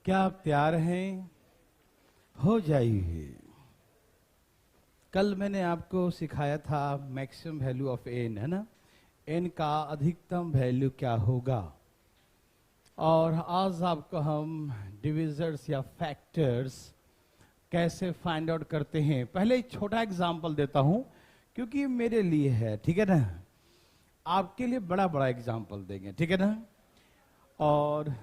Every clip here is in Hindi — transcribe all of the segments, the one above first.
क्या आप तैयार हैं? हो जाइए। कल मैंने आपको सिखाया था मैक्सिमम वैल्यू ऑफ एन, है ना। एन का अधिकतम वैल्यू क्या होगा। और आज आपको हम डिविजर्स या फैक्टर्स कैसे फाइंड आउट करते हैं। पहले एक छोटा एग्जांपल देता हूं क्योंकि मेरे लिए है, ठीक है ना। आपके लिए बड़ा बड़ा एग्जांपल देंगे, ठीक है ना। और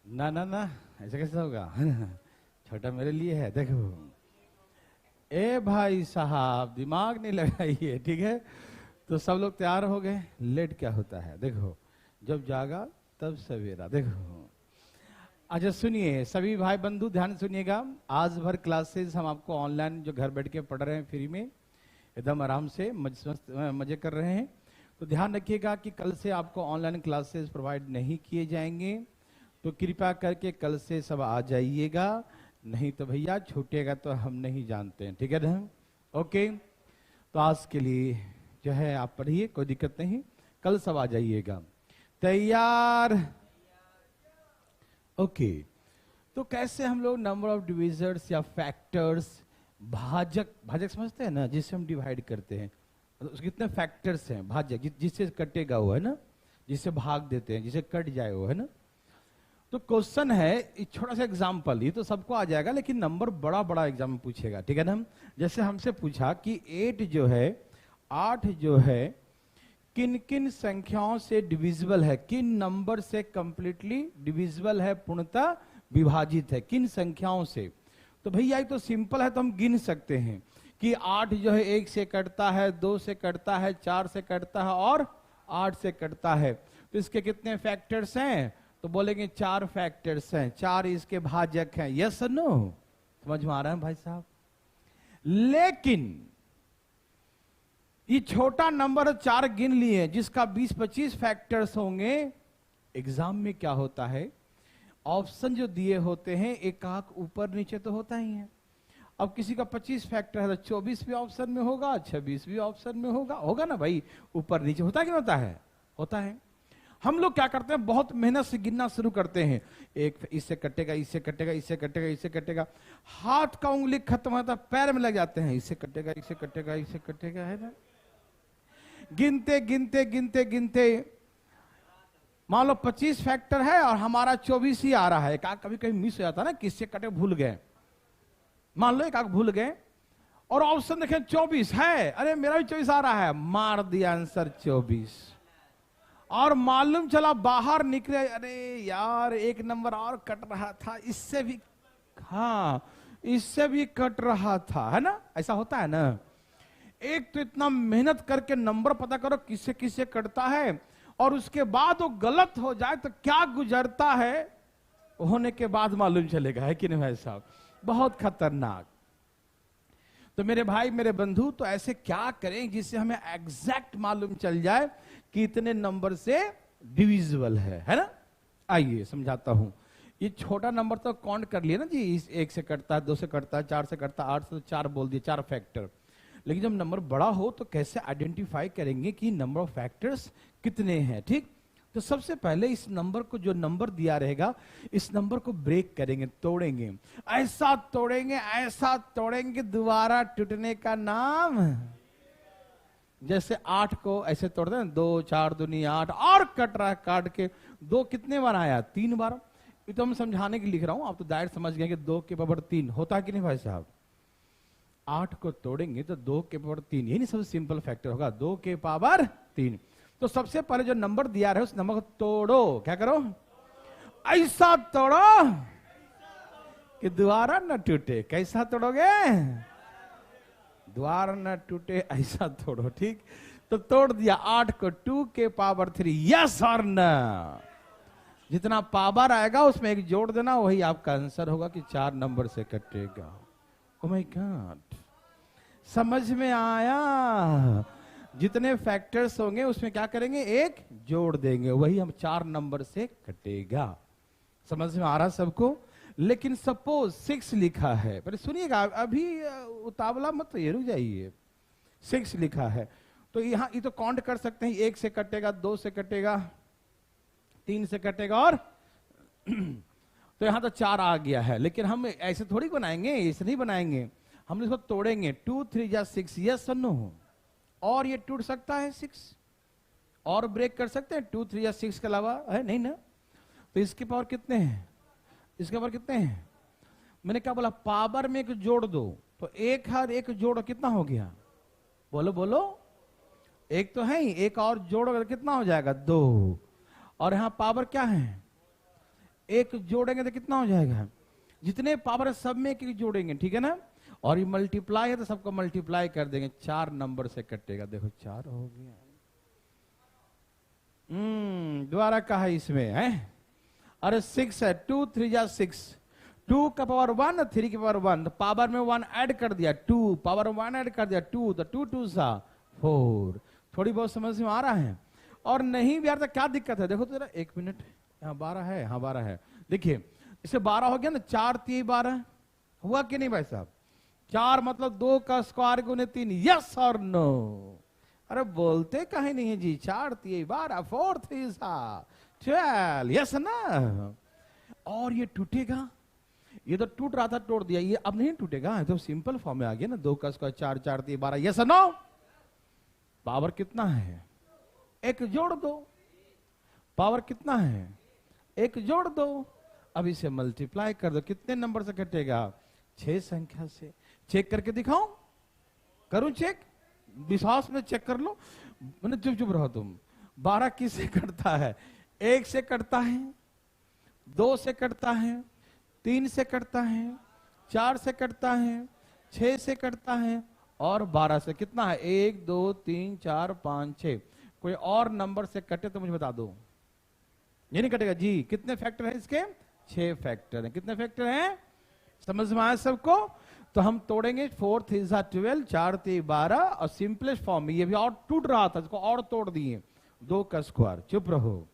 ना ना ना ऐसा कैसे होगा छोटा मेरे लिए है। देखो ए भाई साहब, दिमाग नहीं लगाइए, ठीक है। तो सब लोग तैयार हो गए। लेट क्या होता है, देखो जब जागा तब सवेरा। देखो अच्छा सुनिए सभी भाई बंधु, ध्यान सुनिएगा। आज भर क्लासेस हम आपको ऑनलाइन जो घर बैठ के पढ़ रहे हैं फ्री में, एकदम आराम से मजे कर रहे हैं। तो ध्यान रखिएगा कि कल से आपको ऑनलाइन क्लासेस प्रोवाइड नहीं किए जाएंगे। तो कृपया करके कल से सब आ जाइएगा, नहीं तो भैया छूटेगा तो हम नहीं जानते हैं, ठीक है ना। ओके, तो आज के लिए जो है आप पढ़िए, कोई दिक्कत नहीं, कल सब आ जाइएगा। तैयार? ओके। तो कैसे हम लोग नंबर ऑफ डिविजर्स या फैक्टर्स, भाजक समझते हैं ना, जिससे हम डिवाइड करते हैं। उसके कितने फैक्टर्स हैं, भाजक जिससे कटेगा वो, है ना, जिससे भाग देते हैं, जिसे कट जाए वो, है ना। तो क्वेश्चन है, एक छोटा सा एग्जांपल, ये तो सबको आ जाएगा लेकिन नंबर बड़ा बड़ा एग्जाम में पूछेगा, ठीक है ना। जैसे हमसे पूछा कि 8 जो है, 8 जो है किन किन संख्याओं से डिविजिबल है, किन नंबर से कंप्लीटली डिविजिबल है, पूर्णतः विभाजित है, किन संख्याओं से। तो भैया ये तो सिंपल है, तो हम गिन सकते हैं कि 8 जो है 1 से कटता है, 2 से कटता है, 4 से कटता है और 8 से कटता है। तो इसके कितने फैक्टर्स हैं, तो बोलेंगे 4 फैक्टर्स हैं, 4 इसके भाजक हैं। यस और नो, समझ में आ रहा है भाई साहब। लेकिन ये छोटा नंबर 4 गिन लिए, जिसका 20-25 फैक्टर्स होंगे। एग्जाम में क्या होता है, ऑप्शन जो दिए होते हैं एक आंख ऊपर नीचे तो होता ही है। अब किसी का 25 फैक्टर है तो 24 भी ऑप्शन में होगा, 26 भी ऑप्शन में होगा ना भाई, ऊपर नीचे होता है कि होता है, होता है। हम लोग क्या करते हैं, बहुत मेहनत से गिनना शुरू करते हैं, एक इससे कटेगा, इससे कटेगा, इससे कटेगा, इससे कटेगा, हाथ का उंगली खत्म होता, पैर में लग जाते हैं, इससे कटेगा, इससे कटेगा, इससे कटेगा, है ना। गिनते गिनते गिनते गिनते मान लो 25 फैक्टर है और हमारा 24 ही आ रहा है। कभी कभी मिस हो जाता है ना, किससे कटे भूल गए, मान लो एक आंख भूल गए और ऑप्शन देखें 24 है, अरे मेरा भी 24 आ रहा है, मार दिया आंसर 24। और मालूम चला बाहर निकले, अरे यार एक नंबर और कट रहा था, इससे भी, हाँ इससे भी कट रहा था, है ना। ऐसा होता है ना। एक तो इतना मेहनत करके नंबर पता करो किससे किससे कटता है, और उसके बाद वो गलत हो जाए तो क्या गुजरता है, होने के बाद मालूम चलेगा, है कि नहीं भाई साहब। बहुत खतरनाक। तो मेरे भाई मेरे बंधु, तो ऐसे क्या करें जिससे हमें एग्जैक्ट मालूम चल जाए कि इतने नंबर से डिविजिबल है ना। आइए समझाता हूं। ये छोटा नंबर तो काउंट कर लिया ना जी, इस 1 से कटता है, 2 से कटता है, 4 से कटता है, 8 से, तो 4 बोल दिए, 4 फैक्टर। लेकिन जब नंबर बड़ा हो तो कैसे आइडेंटिफाई करेंगे कि नंबर ऑफ फैक्टर्स कितने हैं, ठीक। तो सबसे पहले इस नंबर को, जो नंबर दिया रहेगा, इस नंबर को ब्रेक करेंगे, तोड़ेंगे, ऐसा तोड़ेंगे दोबारा टूटने का नाम। जैसे 8 को ऐसे तोड़ते हैं, 2 4 दूनी 8, और कट रहा है, काट के 2 कितने बार आया, 3 बार। ये तो हम समझाने के लिख रहा हूं, आप तो डायरेक्ट समझ गए कि 2 के पावर 3 होता है कि नहीं भाई साहब। 8 को तोड़ेंगे तो 2 के पावर 3, यही नहीं सबसे सिंपल फैक्टर होगा, 2 के पावर 3। तो सबसे पहले जो नंबर दिया रहे उस नंबर को तोड़ो, क्या करो, ऐसा तोड़ो कि दोबारा न टूटे। कैसा तोड़ोगे, द्वार न टूटे ऐसा तोड़ो, ठीक। तो तोड़ दिया 8 को 2 के पावर 3, यस और न। जितना पावर आएगा उसमें एक जोड़ देना, वही आपका आंसर होगा कि 4 नंबर से कटेगा। ओह माय गॉड, समझ में आया। जितने फैक्टर्स होंगे उसमें क्या करेंगे, एक जोड़ देंगे, वही हम 4 नंबर से कटेगा। समझ में आ रहा सबको। लेकिन सपोज 6 लिखा है, पर सुनिएगा अभी उतावला मत, ये रुक जाइए। 6 लिखा है तो यहां ये तो काउंट कर सकते हैं, 1 से कटेगा, 2 से कटेगा, 3 से कटेगा और तो यहां तो 4 आ गया है, लेकिन हम ऐसे थोड़ी बनाएंगे, ऐसे नहीं बनाएंगे, हम इसको तोड़ेंगे। 2 3 जा 6, यस और नो? और ये टूट सकता है 6, और ब्रेक कर सकते हैं 2 3 या 6 के अलावा, है नहीं ना? तो इसके पावर कितने हैं, इसके पावर कितने हैं? मैंने क्या बोला, पावर में एक जोड़ दो, तो एक हर एक जोड़ कितना हो गया, बोलो बोलो? एक तो है ही, एक और जोड़ोगे तो कितना हो जाएगा, 2। और यहां पावर क्या है, एक जोड़ेंगे तो कितना हो जाएगा, जितने पावर है सब में एक जोड़ेंगे, ठीक है ना? और ये मल्टीप्लाई है तो सबको मल्टीप्लाई कर देंगे, 4 नंबर से कटेगा। देखो 4 हो गया। दोबारा कहा इसमें है, अरे 6 है, 2 3 जा 6, 2 का पावर 1, 3 की पावर 1, तो पावर में 1 ऐड कर दिया, 2 पावर 1 ऐड कर दिया 2, तो 2 2 सा 4। थोड़ी बहुत समझ में आ रहा है? और नहीं भी यार तो क्या दिक्कत है, देखो तो जरा, 1 मिनट, यहाँ 12 है, हाँ 12 है, देखिए इसे 12 हो गया ना, 4 3 12 हुआ कि नहीं भाई साहब? 4 मतलब 2 का स्क्वायर गुने 3, यस और नो? अरे बोलते कहीं नहीं है जी, 4 3 12, 4 3 12, यस ना? और ये टूटेगा, ये तो टूट रहा था, तोड़ दिया, ये अब नहीं टूटेगा, तो सिंपल फॉर्म में आ गया ना, 2 का स्क्वायर 4 4 3 12, यस और नो? पावर कितना है, एक जोड़ दो, पावर कितना है, एक जोड़ दो, अब इसे मल्टीप्लाई कर दो, कितने नंबर से कटेगा, 6 संख्या से। चेक करके दिखाऊं, करूं चेक, विश्वास में चेक कर लो, मैंने चुप चुप रहो तुम। 12 किससे कटता है, 1 से कटता है, 2 से कटता है, 3 से कटता है, 4 से कटता है, 6 से कटता है, और 12 से। कितना है, 1 2 3 4 5 6। कोई और नंबर से कटे तो मुझे बता दो। ये नहीं कटेगा जी। कितने फैक्टर है इसके, 6 फैक्टर है। कितने फैक्टर हैं, समझ में आया सबको? तो हम तोड़ेंगे, 4 3 12, 4 3 12, और सिंपलेस्ट फॉर्म में ये भी और टूट रहा था, इसको और तोड़ दिए, 2 का स्क्वायर। चुप रहो,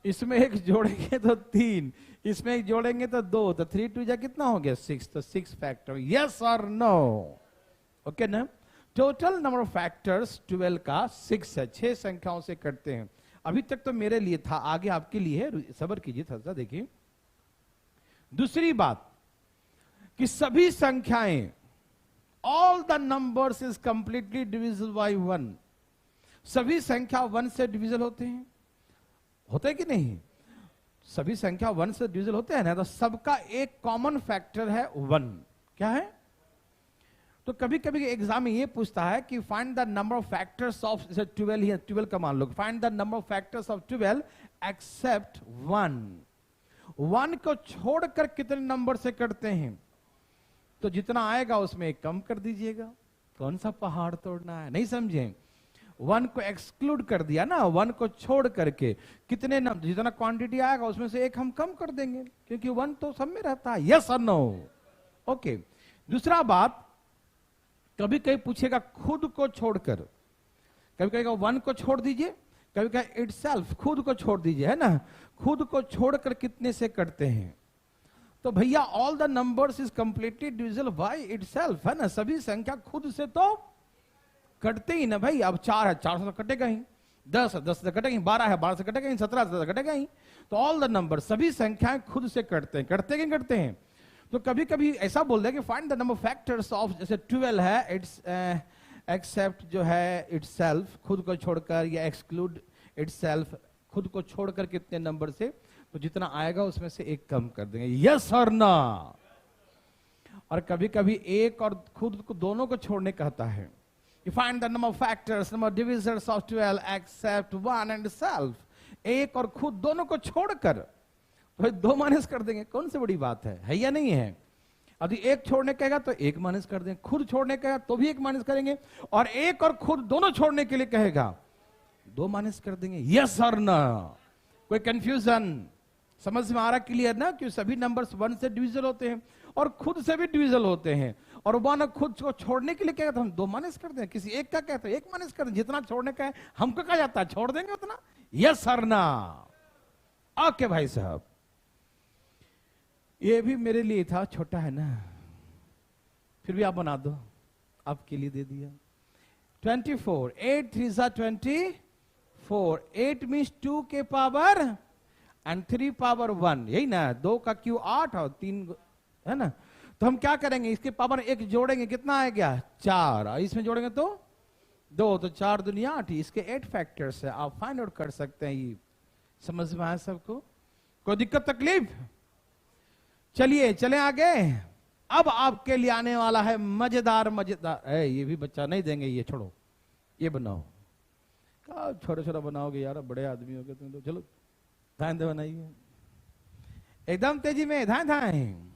इसमें एक जोड़ेंगे तो 3, इसमें एक जोड़ेंगे तो 2, तो 3 2 जा कितना हो गया, 6, तो 6 फैक्टर, यस और नो? ओके ना? टोटल नंबर ऑफ फैक्टर्स 12 का 6 है, 6 संख्याओं से कटते हैं। अभी तक तो मेरे लिए था, आगे आपके लिए है, सब्र कीजिए थोड़ा। देखिए दूसरी बात कि सभी संख्याएं, all the numbers is completely divisible by 1। सभी संख्या 1 से डिविजिबल होते हैं, होते हैं कि नहीं? सभी संख्या 1 से डिविजिबल होते हैं ना, तो सबका एक कॉमन फैक्टर है 1। क्या है? तो कभी कभी एग्जाम में ये पूछता है कि find the number of factors of 12, है 12 का मान लो, find the number of factors of 12 except 1। 1 को छोड़कर कितने नंबर से करते हैं? तो जितना आएगा उसमें एक कम कर दीजिएगा। कौन सा पहाड़ तोड़ना है, नहीं समझे? 1 को एक्सक्लूड कर दिया ना, 1 को छोड़ करके कितने नंबर, जितना क्वांटिटी आएगा उसमें से एक हम कम कर देंगे, क्योंकि 1 तो सब में रहता है। यस और नो? ओके। दूसरा बात, कभी कभी पूछेगा खुद को छोड़कर, कभी कहेगा 1 को छोड़ दीजिए, कभी कहेगा इटसेल्फ, खुद को छोड़ दीजिए, है ना? खुद को छोड़कर कितने से करते हैं? तो भैया all the numbers is completely divisible by itself, है ना? सभी संख्या खुद से तो कटते ही ना भाई। अब 4 है, 4 से तो कटेगा ही, 10 है, 10 से कटेगा ही, 12 है, 12 से कटेगा ही, 17 से कटेगा ही। तो ऑल द नंबर, सभी संख्याएं खुद से कटते हैं, करते कि करते हैं? तो कभी कभी ऐसा बोल दे कि find the number factors of, जैसे 12 है, इट्स एक्सेप्ट जो है इटसेल्फ, खुद को छोड़कर, या एक्सक्लूड इटसेल्फ, खुद को छोड़कर कितने नंबर से? तो जितना आएगा उसमें से एक कम कर देंगे। यस और ना? और कभी कभी एक और खुद को, दोनों को छोड़ने कहता है कि find the number of factors, number divisors of 12 except 1 and self. एक और खुद, दोनों को छोड़कर तो 2 माइनस कर देंगे। कौन सी बड़ी बात है या नहीं है? यदि एक छोड़ने कहेगा तो 1 माइनस कर देंगे, खुद छोड़ने कहेगा तो भी 1 माइनस करेंगे, और एक और खुद दोनों छोड़ने के लिए कहेगा 2 माइनस कर देंगे। यस और ना? कोई कंफ्यूजन? समझ में आ रहा, क्लियर ना? कि सभी नंबर्स 1 से डिविजिबल होते हैं और खुद से भी डिविजिबल होते हैं, और 1 खुद को छोड़ने के लिए कहेगा तो हम 2 माइनस कर दें, किसी एक का कहते हैं 1 माइनस कर दें, जितना छोड़ने का है हमको कहा जाता है छोड़ देंगे उतना। यस और ना? ओके भाई साहब, ये भी मेरे लिए था, छोटा है ना, फिर भी आप बना दो, आपके लिए दे दिया। 24, 8 3 24, 8 मीन्स 2 के पावर एंड 3 पावर 1, यही ना, 2 का क्यू 8 और 3 है ना। तो हम क्या करेंगे, इसके पावर 1 जोड़ेंगे, कितना आएगा 4, और इसमें जोड़ेंगे तो 2, तो 4 दुनिया 8, इसके 8 फैक्टर्स है, आप फाइंड आउट कर सकते हैं। ये समझ में आया सबको, कोई दिक्कत तकलीफ? चलिए चले आगे। अब आपके लिए आने वाला है मजेदार मजेदार, ये भी बच्चा नहीं देंगे, ये छोड़ो, ये बनाओ। क्या छोटा छोटा बनाओगे यार, बड़े आदमी हो गए तुम तो, चलो धान दे बनाइए एकदम तेजी में, धान धान।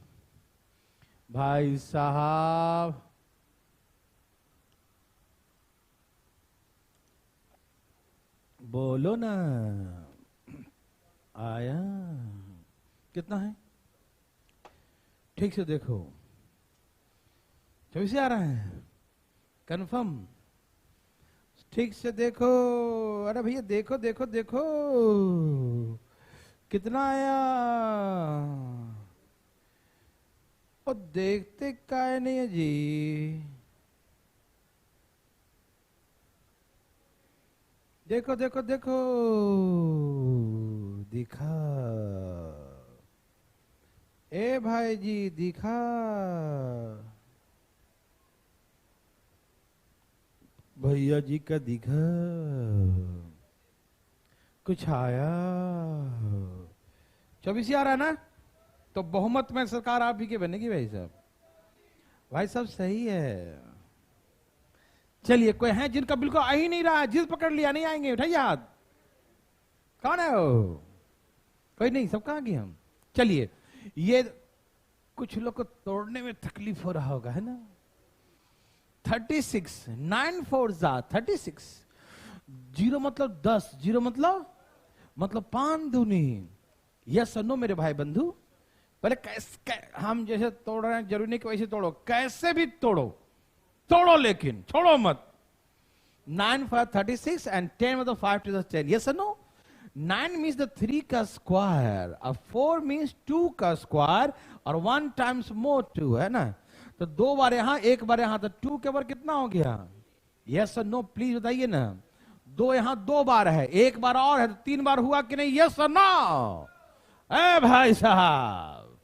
भाई साहब बोलो ना, आया कितना है, ठीक से देखो, 24 आ रहा है कंफर्म, ठीक से देखो। अरे भैया देखो देखो देखो कितना आया, और देखते काहे नहीं है जी। देखो देखो देखो, दिखा, ए भाई जी दिखा, भैया जी का दिखा, कुछ आया। 24 आ रहा है ना, तो बहुमत में सरकार आप ही की बनेगी भाई साहब। भाई साहब सही है। चलिए, कोई है जिनका बिल्कुल आ ही नहीं रहा, जिस पकड़ लिया नहीं आएंगे, उठाइए हाथ। कौन है वो? कोई नहीं, सब कहां गए हम। चलिए, ये कुछ लोग को तोड़ने में तकलीफ हो रहा होगा, है ना। 36, 9 4 36, 0 मतलब 10, 0 मतलब 5 दूनी। यस नो मेरे भाई बंधु, पहले कैसे हम जैसे तोड़ रहे हैं, जरूरी नहीं कि वैसे तोड़ो, कैसे भी तोड़ो, तोड़ो लेकिन छोड़ो मत। 9 5 36 एंड 10 मतलब 5 to the 10, yes no. 9 means the 3 का स्क्वायर, और 4 मीन्स 2 का स्क्वायर, और 1 टाइम्स मोर 2, है ना। तो 2 बार यहां, 1 बार यहां, तो 2 के बार कितना हो गया, यस और नो प्लीज बताइए ना। 2 यहां 2 बार है, 1 बार और है, तो 3 बार हुआ कि नहीं, यस और नो। ए भाई साहब,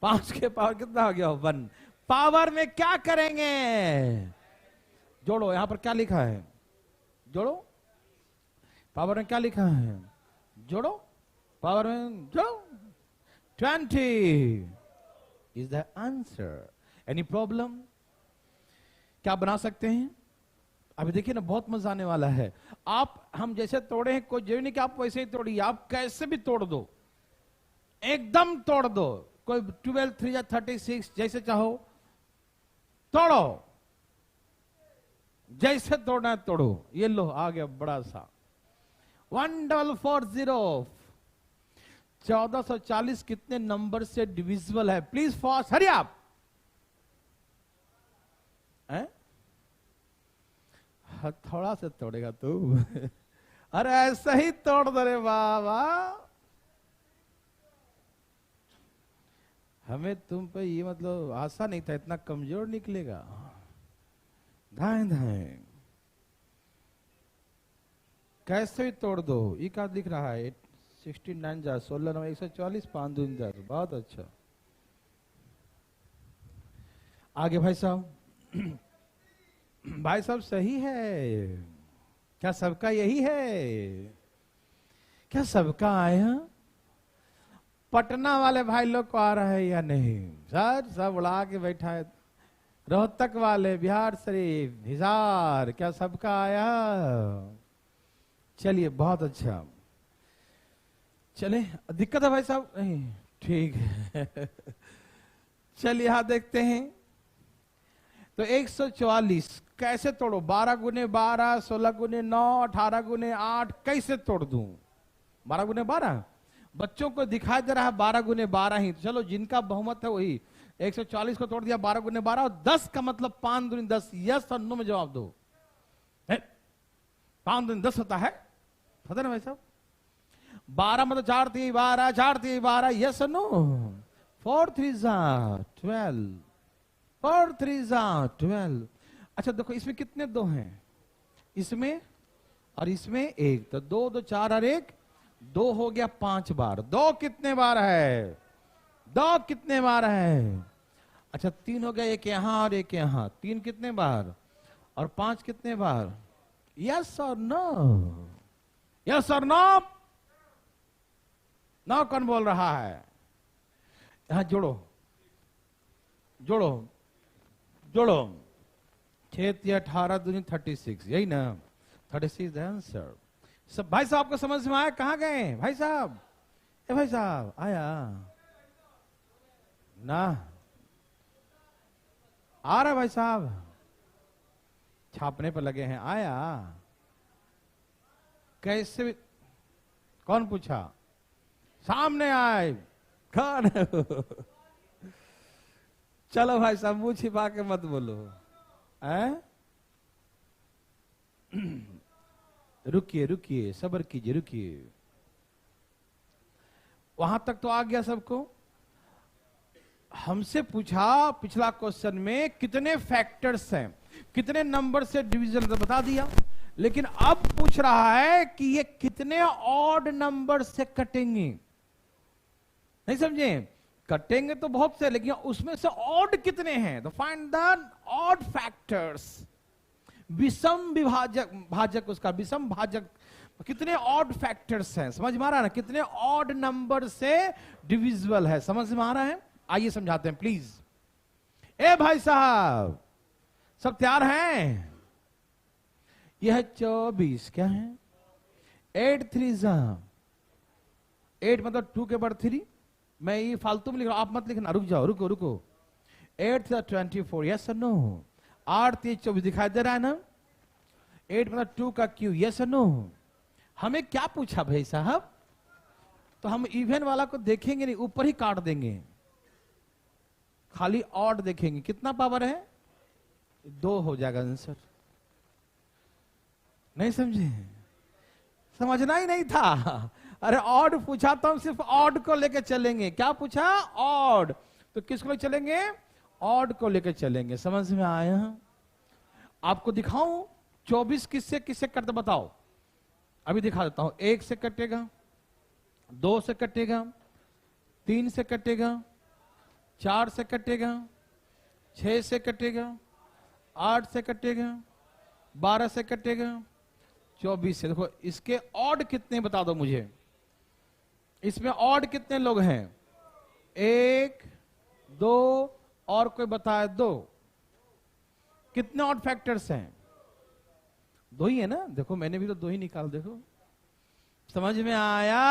5 के पावर कितना हो गया, 1। पावर में क्या करेंगे, जोड़ो। यहां पर क्या लिखा है, जोड़ो। पावर में क्या लिखा है, जोड़ो। पावर में जोड़ो, 20 is the answer. Any problem? क्या बना सकते हैं? अभी देखिए ना, बहुत मजा आने वाला है। आप हम जैसे तोड़े हैं, कोई जरूरी नहीं कि आप वैसे ही तोड़िए, आप कैसे भी तोड़ दो, एकदम तोड़ दो। कोई 12 3 या 36, जैसे चाहो तोड़ो, जैसे तोड़ना है तोड़ो। ये लो आ गया बड़ा सा 1440। 1440 कितने नंबर से डिविजिबल है, प्लीज फास्ट, हरी आप। थोड़ा से तोड़ेगा तू अरे ऐसा ही तोड़ दो रे बाबा, हमें तुम पे ये मतलब आशा नहीं था, इतना कमजोर निकलेगा। धाए धाए कैसे भी तोड़ दो। ये क्या दिख रहा है, 69 जा 16 9 140 5 दून जा, बहुत अच्छा। आगे भाई साहब भाई साहब सही है क्या, सबका यही है क्या, सबका आया? पटना वाले भाई लोग को आ रहा है या नहीं? सर सब उड़ा के बैठा है। रोहतक वाले, बिहार शरीफ, हिसार, क्या सबका आया? चलिए बहुत अच्छा। चले, दिक्कत है भाई साहब? नहीं, ठीक है चलिए यहां देखते हैं। तो 144 कैसे तोड़ो, 12 गुने 12, 16 गुने 9, 18 गुने 8, कैसे तोड़ दूं? 12 गुने 12 बच्चों को दिखाई दे रहा है, 12 गुने 12 ही। तो चलो जिनका बहुमत है वही 140 को तोड़ दिया, 12 गुने 12, और 10 का मतलब 5 दूनी 10। यस और नो में जवाब दो। 5 दूनी 10 होता है, पता ना भाई साहब? 12 मतलब 4 3 12, 4 3 12, यस और नो। 4 3 12, 4 3 12। अच्छा देखो, इसमें कितने 2 हैं, इसमें और इसमें 1, तो 2 2 4 और 1 दो हो गया 5 बार। दो कितने बार है? दो कितने बार है? अच्छा 3 हो गया, एक यहां और एक यहां। 3 कितने बार? और 5 कितने बार? यस और नो? यस और नो? नो कौन बोल रहा है? यहां जोड़ो, जोड़ो, जोड़ो। 6 × 18 × 36, यही ना? 36 आंसर। सब भाई साहब को समझ में आया? कहां गए भाई साहब? ए भाई साहब आया ना? आ रहा भाई साहब? छापने पर लगे हैं। आया कैसे? कौन पूछा? सामने आए। कौन? चलो भाई साहब मुंह छिपा के मत बोलो। रुकिए रुकिए, सब्र कीजिए, रुकिए। वहां तक तो आ गया सबको। हमसे पूछा पिछला क्वेश्चन में कितने फैक्टर्स हैं, कितने नंबर से डिवीजन, बता दिया। लेकिन अब पूछ रहा है कि ये कितने ऑड नंबर से कटेंगे। नहीं समझे? कटेंगे तो बहुत से, लेकिन उसमें से ऑड कितने हैं? तो फाइंड द ऑड फैक्टर्स। विषम विभाजक, भाजक उसका विषम भाजक, कितने ऑड फैक्टर्स हैं। समझ में आ रहा है ना? कितने ऑड नंबर से डिविजिबल है। समझ में आ रहा है? आइए समझाते हैं प्लीज। ए भाई साहब सब तैयार हैं? यह 24 क्या है? 8 3 8 मतलब 2 के बाद 3। मैं ये फालतू में लिख रहा हूं, आप मत लिखना। रुक जाओ, रुको रुको। 8 24, यस और नो? 8 3 24 दिखाई दे रहा है ना? 8 मतलब 2 का क्यू, यस और नो? हमें क्या पूछा भाई साहब? तो हम इवन वाला को देखेंगे नहीं, ऊपर ही काट देंगे, खाली ऑड देखेंगे। कितना पावर है? 2 हो जाएगा आंसर। नहीं समझे? समझना ही नहीं था। अरे ऑड पूछा तो हम सिर्फ ऑड को लेकर चलेंगे। क्या पूछा? ऑड। तो किसको लेकर चलेंगे? ऑड को लेकर चलेंगे। समझ में आया? आपको दिखाऊं 24 किससे किससे कटते बताओ? अभी दिखा देता हूं। 1 से कटेगा, 2 से कटेगा, 3 से कटेगा, 4 से कटेगा, 6 से कटेगा, 8 से कटेगा, 12 से कटेगा, 24 से। देखो इसके ऑड कितने बता दो मुझे। इसमें ऑड कितने लोग हैं? 1 2 और कोई बताए 2। कितने ऑड फैक्टर्स हैं? 2 ही है ना? देखो मैंने भी तो 2 ही निकाल। देखो समझ में आया?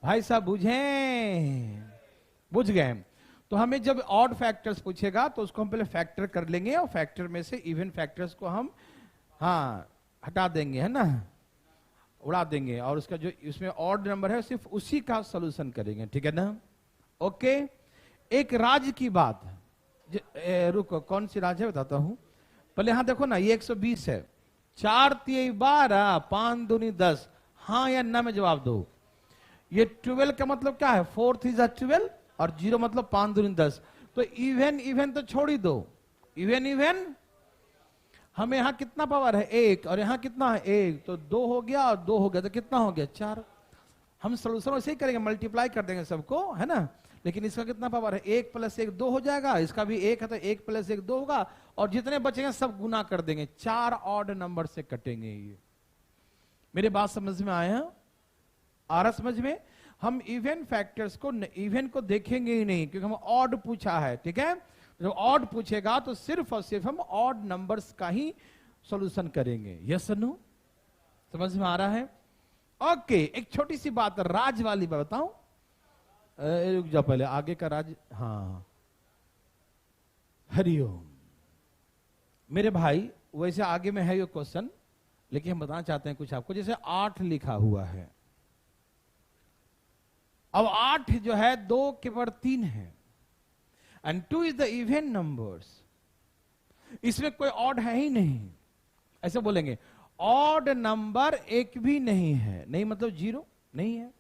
भाई साहब बुझे? बुझ गए? तो हमें जब ऑड फैक्टर्स पूछेगा तो उसको हम पहले फैक्टर कर लेंगे और फैक्टर में से इवन फैक्टर्स को हम हटा देंगे, है ना? उड़ा देंगे। और उसका जो इसमें ऑड नंबर है सिर्फ उसी का सॉल्यूशन करेंगे। ठीक है ना? ओके। एक राज की बात। रुको, कौन सी राज है बताता हूं। पहले यहां देखो ना, ये 120 है। 4 3 12, 5 दूनी 10। हाँ या ना में जवाब दो। ये 12 का मतलब क्या है? 4 3 12 और 0 मतलब 5 दूनी 10। तो इवन इवन तो छोड़ ही दो। इवन इवन हमें यहां कितना पावर है? 1। और यहां कितना है? 1। तो 2 हो गया और 2 हो गया तो कितना हो गया? 4। हम सोल्यूशन वैसे ही करेंगे, मल्टीप्लाई कर देंगे सबको, है ना? लेकिन इसका कितना पावर है? 1 + 1 2 हो जाएगा। इसका भी 1 है तो 1 + 1 2 होगा। और जितने बचेंगे सब गुना कर देंगे। 4 ऑड नंबर से कटेंगे ये। मेरी बात समझ में आया? आ रहा समझ में? हम इवन फैक्टर्स को, इवन को देखेंगे ही नहीं क्योंकि हम ऑड पूछा है। ठीक है? जब ऑड पूछेगा तो सिर्फ और सिर्फ हम ऑड नंबर्स का ही सॉल्यूशन करेंगे। यस और नो? समझ में आ रहा है? ओके। एक छोटी सी बात, राज वाली बात बताऊं। रुक जाओ, पहले आगे का राज। हाँ, हरिओम। मेरे भाई वैसे आगे में है ये क्वेश्चन, लेकिन हम बताना चाहते हैं कुछ आपको। जैसे 8 लिखा हुआ है। अब 8 जो है 2 के पावर 3 है and 2 is the even numbers. इसमें कोई ऑड है ही नहीं। ऐसे बोलेंगे ऑड नंबर एक भी नहीं है। नहीं मतलब 0 नहीं है।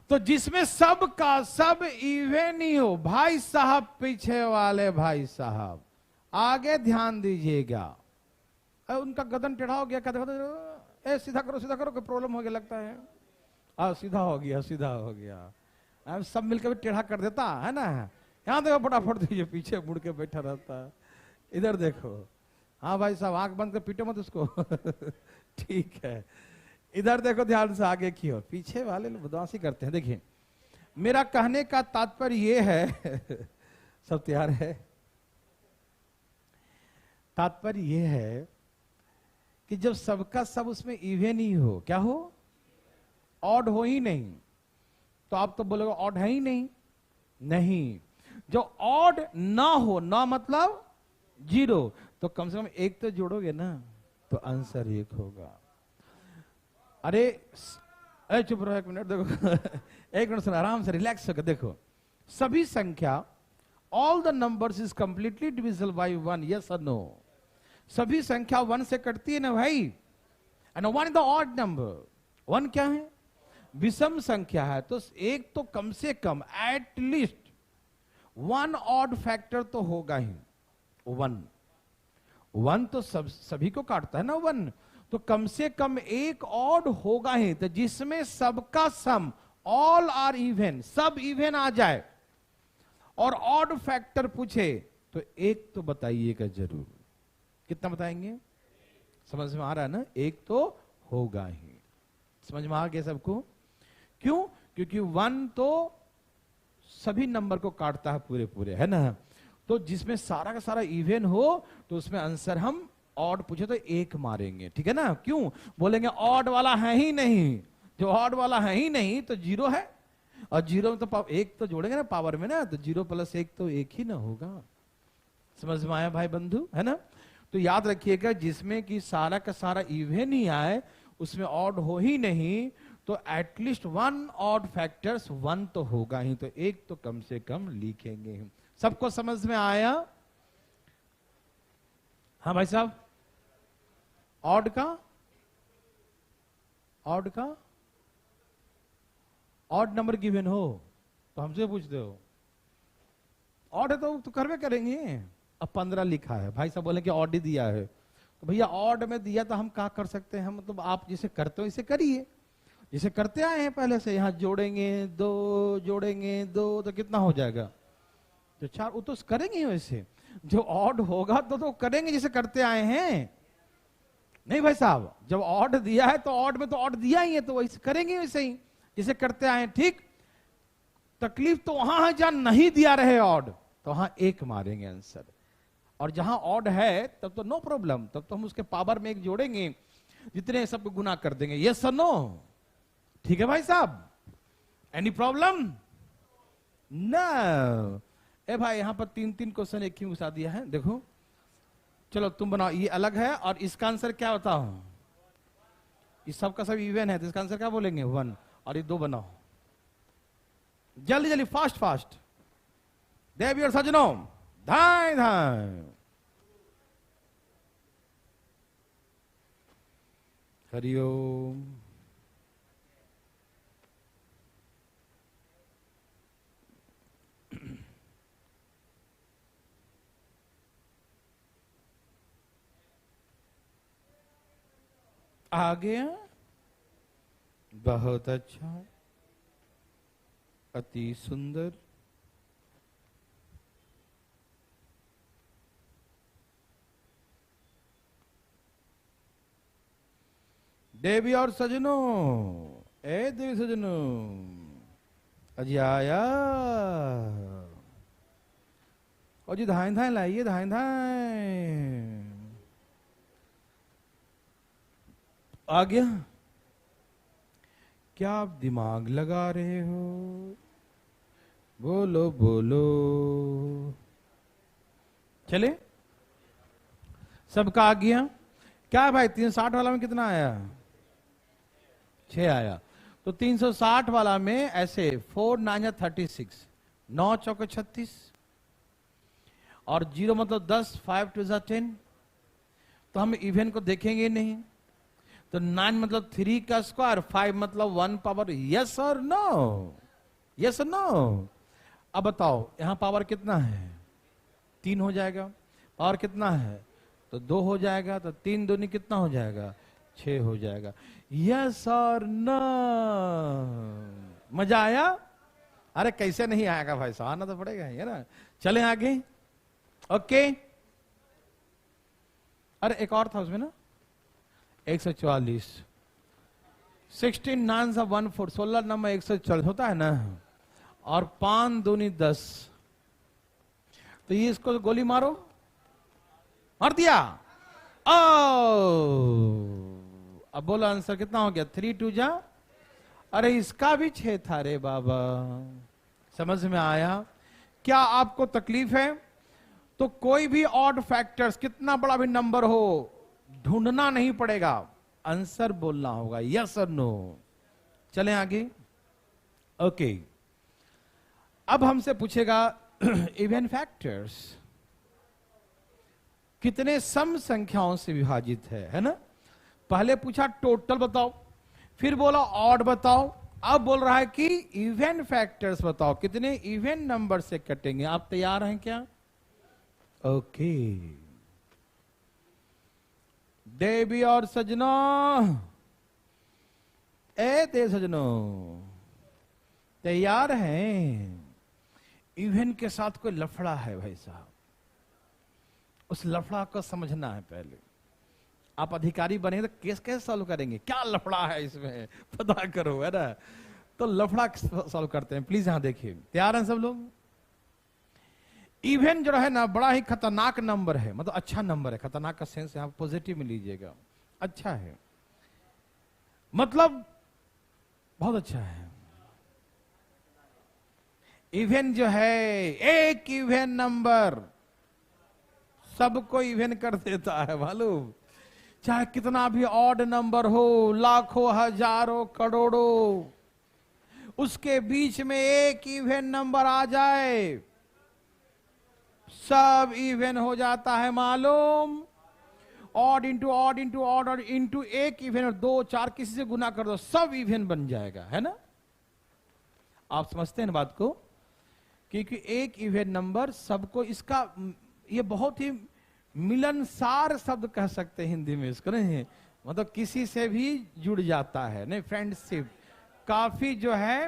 तो जिसमें सब का सब इवन ही हो। भाई साहब पीछे वाले भाई साहब आगे ध्यान दीजिएगा। उनका गदन टेढ़ा हो गया क्या? देखो ए सीधा करो, कोई प्रॉब्लम हो गया लगता है। सीधा हो गया, सीधा हो गया। सब मिलकर टेढ़ा कर देता है ना। यहाँ देखो फटाफट दीजिए, पीछे मुड़ के बैठा रहता है। इधर देखो, हाँ भाई साहब आंख बंद कर पीटो मत उसको। ठीक है, इधर देखो ध्यान से, आगे की ओर। पीछे वाले बदमाशी करते हैं। देखिए मेरा कहने का तात्पर्य ये है सब तैयार है? तात्पर्य ये है कि जब सबका सब उसमें इवन ही हो, क्या हो, ऑड हो ही नहीं, तो आप तो बोलोगे ऑड है ही नहीं। नहीं, जो ऑड ना हो, ना मतलब जीरो, तो कम से कम एक तो जोड़ोगे ना, तो आंसर एक होगा। अरे चुप रहो एक मिनट, देखो एक मिनट सुनो, आराम से रिलैक्स होकर देखो। सभी संख्या, all the numbers is completely divisible by one, yes और नो? सभी संख्या वन से कटती है ना भाई। And one is the odd number. One क्या है? विषम संख्या है, तो एक तो कम से कम at least one odd factor तो होगा ही। वन तो सभी को काटता है ना वन, तो कम से कम एक ऑड होगा ही, तो जिसमें सबका सम, ऑल आर इवन, सब इवन आ जाए और ऑड फैक्टर पूछे तो एक तो बताइएगा जरूर। कितना बताएंगे? समझ में आ रहा है ना? एक तो होगा ही। समझ में आ गया सबको? क्यों? क्योंकि वन तो सभी नंबर को काटता है पूरे पूरे, है ना। तो जिसमें सारा का सारा इवन हो तो उसमें आंसर हम ऑड पूछे तो एक मारेंगे, ठीक है ना। क्यों? बोलेंगे ऑड वाला है ही नहीं, जो ऑड वाला है ही नहीं तो जीरो है, और जीरो में तो एक तो जोड़ेंगे ना पावर में ना, तो जीरो प्लस एक तो एक ही ना होगा। समझ में आया भाई बंधु, है ना। तो याद रखिएगा, जिसमें कि सारा का सारा इवन ही आए, उसमें ऑड हो ही नहीं, तो at least one odd factors one तो होगा ही, तो एक तो कम से कम लिखेंगे। सबको समझ में आया? हाँ भाई साहब, ऑड का ऑड नंबर गिवन हो तो हमसे पूछते हो, ऑड है तो करवे करेंगे। अब 15 लिखा है, भाई साहब बोले कि ऑड ही दिया है, तो भैया ऑड में दिया तो हम क्या कर सकते हैं? मतलब आप जिसे करते हो इसे करिए, जिसे करते आए हैं पहले से। यहां जोड़ेंगे दो तो कितना हो जाएगा? तो 4। वो तो करेंगे ही वैसे, जो ऑड होगा तो करेंगे जिसे करते आए हैं। नहीं भाई साहब, जब ऑड दिया है तो ऑड में तो ऑड दिया ही है, तो वैसे करेंगे वैसे ही जिसे करते आए हैं। ठीक, तकलीफ तो वहां है जहां नहीं दिया रहे ऑड, तो वहां एक मारेंगे आंसर। और जहां ऑड है तब तो नो प्रॉब्लम, तब तो हम उसके पावर में एक जोड़ेंगे, जितने सबको गुना कर देंगे। यस और नो? ठीक है भाई साहब, एनी प्रॉब्लम? नो। ए भाई यहां पर 3 क्वेश्चन एक ही घुसा दिया है, देखो। चलो तुम बनाओ, ये अलग है और इसका आंसर क्या होता है? इस सब का सब इवन है, तो इसका आंसर क्या बोलेंगे? 1। और ये 2 बनाओ, जल्दी जल्दी, फास्ट फास्ट। देवी और सजनों, धाय धाय। हरिओम। आ गया, बहुत अच्छा, अति सुंदर। देवी और सजनों, ए देवी सजनों, अजी आया। और जी धाए धाए लाइए, धाए धाए। आ गया? क्या आप दिमाग लगा रहे हो? बोलो बोलो। चले, सबका आ गया? क्या है भाई, 360 वाला में कितना आया? 6 आया। तो 360 वाला में ऐसे 4 9 36, 9 चौके 36, और 0 मतलब 10, 5 2 10। तो हम इवन को देखेंगे नहीं, तो 9 मतलब 3 का स्क्वायर, 5 मतलब 1 पावर। यस और नो? यस और नो? अब बताओ यहां पावर कितना है? 3 हो जाएगा। पावर कितना है? तो 2 हो जाएगा, तो 3 दूनी कितना हो जाएगा? 6 हो जाएगा। यस और नो, मजा आया? अरे कैसे नहीं आएगा भाई साहब, आना तो पड़ेगा है ना। चलें आगे। ओके, अरे एक और था उसमें ना, 144, 16 9 सा 14, 16 नंबर 144 होता है ना, और 5 दूनी 10, तो ये इसको गोली मारो, मार दिया। ओ, अब बोलो आंसर कितना हो गया? 3 2 जा, अरे इसका भी 6 था रे बाबा। समझ में आया? क्या आपको तकलीफ है? तो कोई भी ऑड फैक्टर्स, कितना बड़ा भी नंबर हो, ढूंढना नहीं पड़ेगा, आंसर बोलना होगा, यस और नो। चलें आगे। ओके, अब हमसे पूछेगा इवन फैक्टर्स कितने सम संख्याओं से विभाजित है ना। पहले पूछा टोटल बताओ, फिर बोला ऑड बताओ, अब बोल रहा है कि इवन फैक्टर्स बताओ कितने इवन नंबर से कटेंगे। आप तैयार हैं क्या? ओके, देवी और सजनों, ए दे सजनों, तैयार हैं? इवन के साथ कोई लफड़ा है भाई साहब, उस लफड़ा को समझना है। पहले आप अधिकारी बने तो केस कैसे सॉल्व करेंगे, क्या लफड़ा है इसमें पता करो, है ना। तो लफड़ा सॉल्व करते हैं, प्लीज यहां देखिए। तैयार हैं सब लोग? इवन जो है ना, बड़ा ही खतरनाक नंबर है, मतलब अच्छा नंबर है। खतरनाक का सेंस यहां पॉजिटिव में लीजिएगा, अच्छा है, मतलब बहुत अच्छा है। इवन जो है, एक इवन नंबर सबको इवन कर देता है मालूम। चाहे कितना भी ऑड नंबर हो, लाखों हजारों करोड़ों, उसके बीच में एक इवन नंबर आ जाए, सब इवन हो जाता है मालूम। Odd into odd into odd और इंटू एक इवन, और 2 4 किसी से गुना कर दो, सब इवन बन जाएगा, है ना। आप समझते हैं बात को? क्योंकि एक इवन नंबर सबको, इसका ये बहुत ही मिलनसार शब्द कह सकते हैं हिंदी में इसको, नहीं मतलब किसी से भी जुड़ जाता है, नहीं, फ्रेंडशिप काफी जो है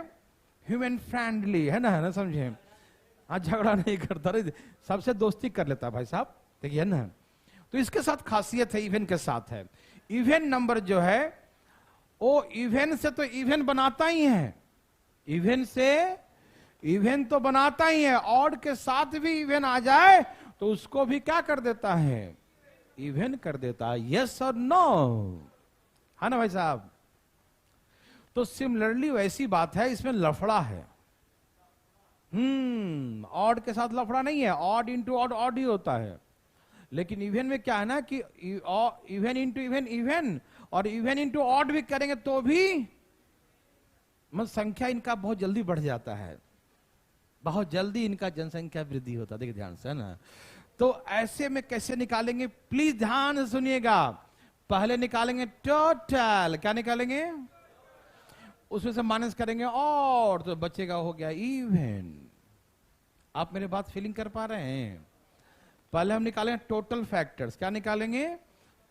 ह्यूमन फ्रेंडली है ना समझे। हाँ, झगड़ा नहीं करता, रे सबसे दोस्ती कर लेता है भाई साहब, देखिए ना। तो इसके साथ खासियत है, इवन के साथ है। इवन नंबर जो है वो इवन से तो इवन बनाता ही है, इवन से इवन तो बनाता ही है, ऑड के साथ भी इवन आ जाए तो उसको भी क्या कर देता है? इवन कर देता है, यस और नो, है ना भाई साहब। तो सिमिलरली वैसी बात है, इसमें लफड़ा है। ऑड के साथ लफड़ा नहीं है, ऑड इंटू ऑड ऑड ही होता है। लेकिन इवन में क्या है ना कि इवन इंटू इवन इवन, और इवन इंटू ऑड भी करेंगे तो भी मतलब संख्या इनका बहुत जल्दी बढ़ जाता है, बहुत जल्दी इनका जनसंख्या वृद्धि होता है। देखिए ध्यान से, है ना। तो ऐसे में कैसे निकालेंगे, प्लीज ध्यान से सुनिएगा। पहले निकालेंगे टोटल, क्या निकालेंगे? उसमें से माइनस करेंगे और, तो बचेगा हो गया इवन। आप मेरे बात फीलिंग कर पा रहे हैं? पहले हम निकालेंगे टोटल फैक्टर्स, क्या निकालेंगे?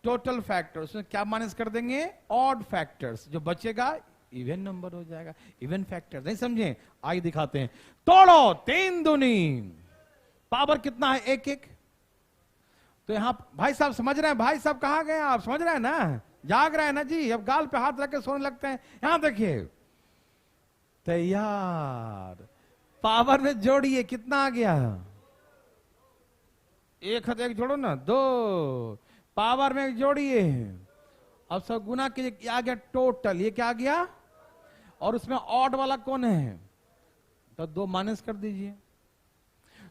टोटल फैक्टर्स, उसमें क्या माइनस कर देंगे? ऑड फैक्टर्स, जो बचेगा इवन नंबर हो जाएगा। इवन फैक्टर नहीं समझे? आइए दिखाते हैं। तोड़ो, 3 दूनी पावर कितना है? 1 1। तो यहां भाई साहब समझ रहे हैं? भाई साहब कहां गए आप? समझ रहे हैं ना? जाग रहे हैं ना जी? अब गाल पे हाथ रख के सोने लगते हैं। यहां देखिए, तैयार। पावर में जोड़िए, कितना आ गया? 1 है तो 1 जोड़ो ना, 2 पावर में जोड़िए, अब सब गुना कीजिए, आ गया टोटल। ये क्या आ गया? और उसमें ऑड वाला कौन है? तो 2 माइनस कर दीजिए।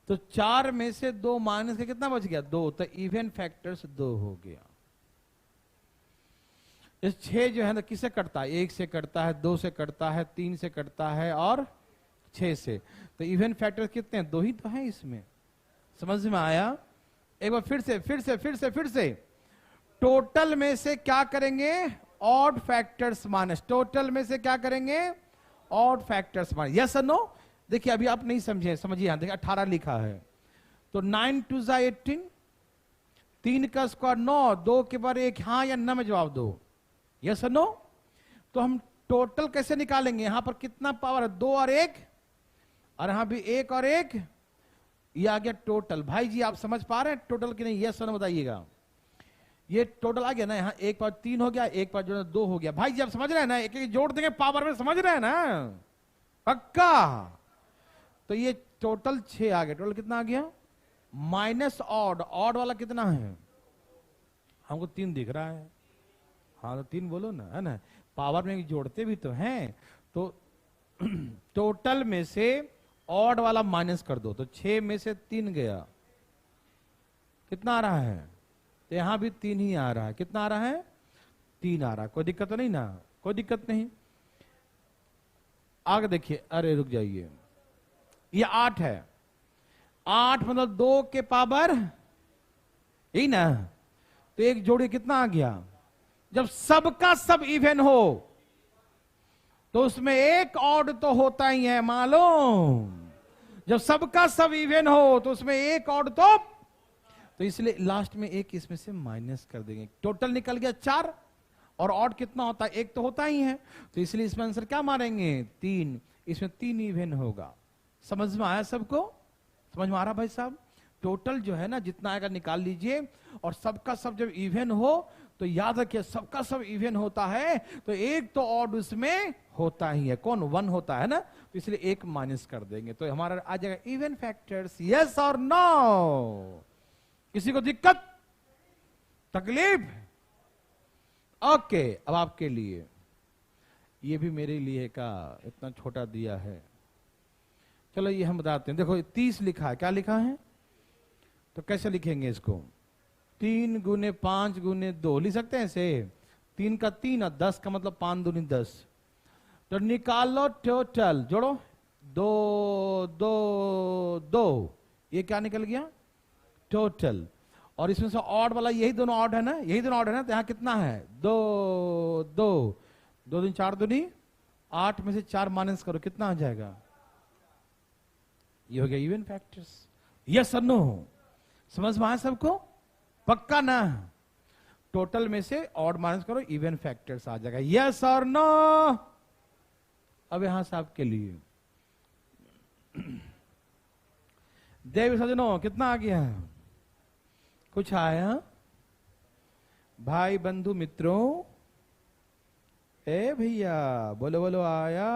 तो 4 में से 2 माइनस के कितना बच गया? 2। तो इवन फैक्टर्स 2 हो गया। इस 6 जो है ना किससे कटता है? 1 से कटता है, 2 से कटता है, 3 से कटता है और 6 से। तो इवन फैक्टर्स कितने हैं? 2 ही तो है इसमें। समझ में आया? एक बार फिर से टोटल में से क्या करेंगे? Odd factors minus. टोटल में से क्या करेंगे? Odd factors minus. यस और नो? देखिए अभी आप नहीं समझे, समझिए यहां देखिए 18 लिखा है, तो 9 2 18, 3 का स्क्वायर 9, 2 के बार 1, हाँ या ना में जवाब दो। यस और नो? तो हम टोटल कैसे निकालेंगे? यहां पर कितना पावर है? 2 और 1, और यहां भी 1 और 1, ये आ गया टोटल। भाई जी आप समझ पा रहे हैं टोटल कि नहीं? यस और नो बताइएगा। ये टोटल आ गया ना, यहाँ 1 पावर 3 हो गया, 1 पावर जोड़ना 2 हो गया। भाई जी आप समझ रहे हैं ना? एक एक जोड़ देंगे पावर में, समझ रहे हैं ना? पक्का? तो ये टोटल 6 आ गया। टोटल कितना आ गया? Minus odd. ऑड वाला कितना है? हमको 3 दिख रहा है। हाँ तो 3 बोलो ना, है ना? पावर में जोड़ते भी तो हैं। तो टोटल में से ऑड वाला माइनस कर दो, तो 6 में से 3 गया, कितना आ रहा है? तो यहां भी 3 ही आ रहा है। कितना आ रहा है? 3 आ रहा है। कोई दिक्कत तो नहीं ना? कोई दिक्कत नहीं। आगे देखिए, अरे रुक जाइए, ये 8 है। 8 मतलब 2 के पावर, यही ना? तो एक जोड़े कितना आ गया? जब सबका सब इवन हो तो उसमें एक ऑड तो होता ही है, मालूम? जब सबका सब इवन हो तो उसमें एक ऑड तो इसलिए लास्ट में एक इसमें से माइनस कर देंगे। टोटल निकल गया 4, और ऑड कितना होता है? 1 तो होता ही है, तो इसलिए इसमें आंसर क्या मारेंगे? 3। इसमें 3 इवन होगा। समझ में आया सबको? समझ में आ रहा भाई साहब? टोटल जो है ना जितना आएगा निकाल लीजिए, और सबका सब जब इवन हो तो याद रखिए सबका सब इवन होता है तो एक तो ऑड उसमें होता ही है। कौन? 1 होता है ना, तो इसलिए 1 माइनस कर देंगे तो हमारा आ जाएगा इवन फैक्टर्स। यस और नो? किसी को दिक्कत तकलीफ? ओके, अब आपके लिए, ये भी मेरे लिए का इतना छोटा दिया है, चलो ये हम बताते हैं। देखो 30 लिखा है, क्या लिखा है? तो कैसे लिखेंगे इसको? 3 गुने 5 गुने 2 लिख सकते हैं ऐसे। 3 का 3 और 10 का मतलब 5 दूनी 10। तो निकालो टोटल, जोड़ो 2 2 2, ये क्या निकल गया? टोटल। और इसमें से ऑड वाला यही दोनों ऑड है ना, यही दोनों ऑड है ना, तो यहां कितना है? 2 2 2 दूनी 4 दूनी 8 में से 4 माइनस करो, कितना आ जाएगा? ये हो गया इवन फैक्टर्स। यस और नो? समझ में आया सबको? पक्का ना? टोटल में से ऑड माइनस करो, इवन फैक्टर्स आ जाएगा। यस और नो? अब यहां से आपके लिए देव सजनों कितना आ गया? कुछ आया? भाई बंधु मित्रों, ए भैया बोलो बोलो, आया?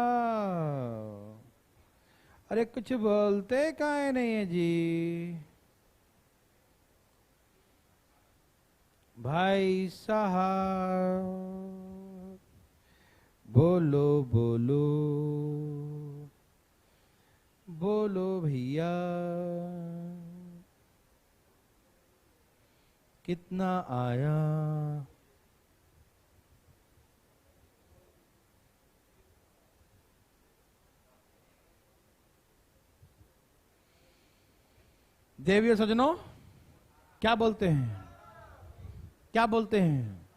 अरे कुछ बोलते काहे नहीं है जी? भाई साहब बोलो बोलो बोलो भैया, कितना आया? देवी सजनों क्या बोलते हैं? क्या बोलते हैं?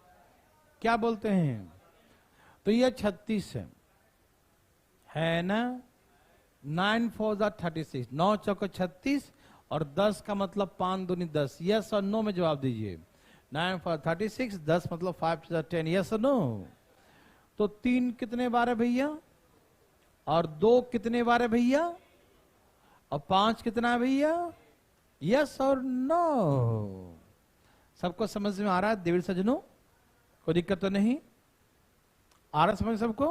क्या बोलते हैं? तो ये 36 है ना? 9 4 36, 9 चौको 36, और 10 का मतलब 5 दूनी 10। यस और नो में जवाब दीजिए। 9 4 36, 10 मतलब 5 10। यस और नो? तो 3 कितने बार है भैया? और 2 कितने बार है भैया? और 5 कितना है भैया? यस और नो? सबको समझ में आ रहा है देवी सजनों? कोई दिक्कत तो नहीं आ रहा समझ सबको?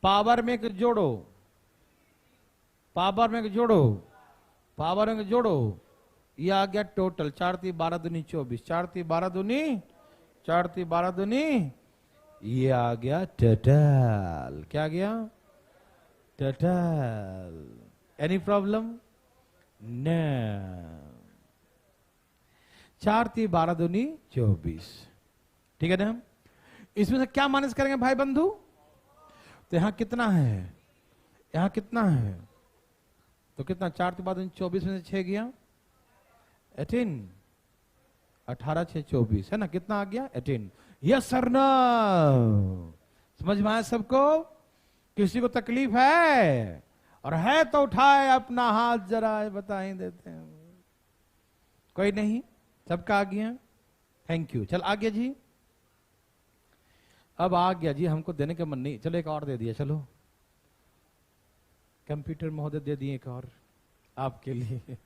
पावर में एक जोड़ो, पावर में एक जोड़ो, पावर में जोड़ो, ये आ गया टोटल। 4 3 12 दूनी 24, 4 3 12 दूनी 4 3 12 दूनी, ये आ गया टोटल। क्या आ गया? टोटल। Any problem? न 4 3 12 दूनी 24, ठीक है ना? इसमें से क्या माइनस करेंगे भाई बंधु? तो यहां कितना है? यहां कितना है? तो कितना? 4 3 12 24 में से 6 गया 18, 18 6 24 है ना? कितना आ गया? 18। Yes sir no? समझ में आया सबको? किसी को तकलीफ है? और है तो उठाए अपना हाथ जरा, बता ही देते हैं। कोई नहीं? सबका आ गया? Thank you. चल आगे जी। अब आ गया जी, हमको देने का मन नहीं, चलो एक और दे दिया, चलो कंप्यूटर महोदय दे दिए एक और आपके लिए।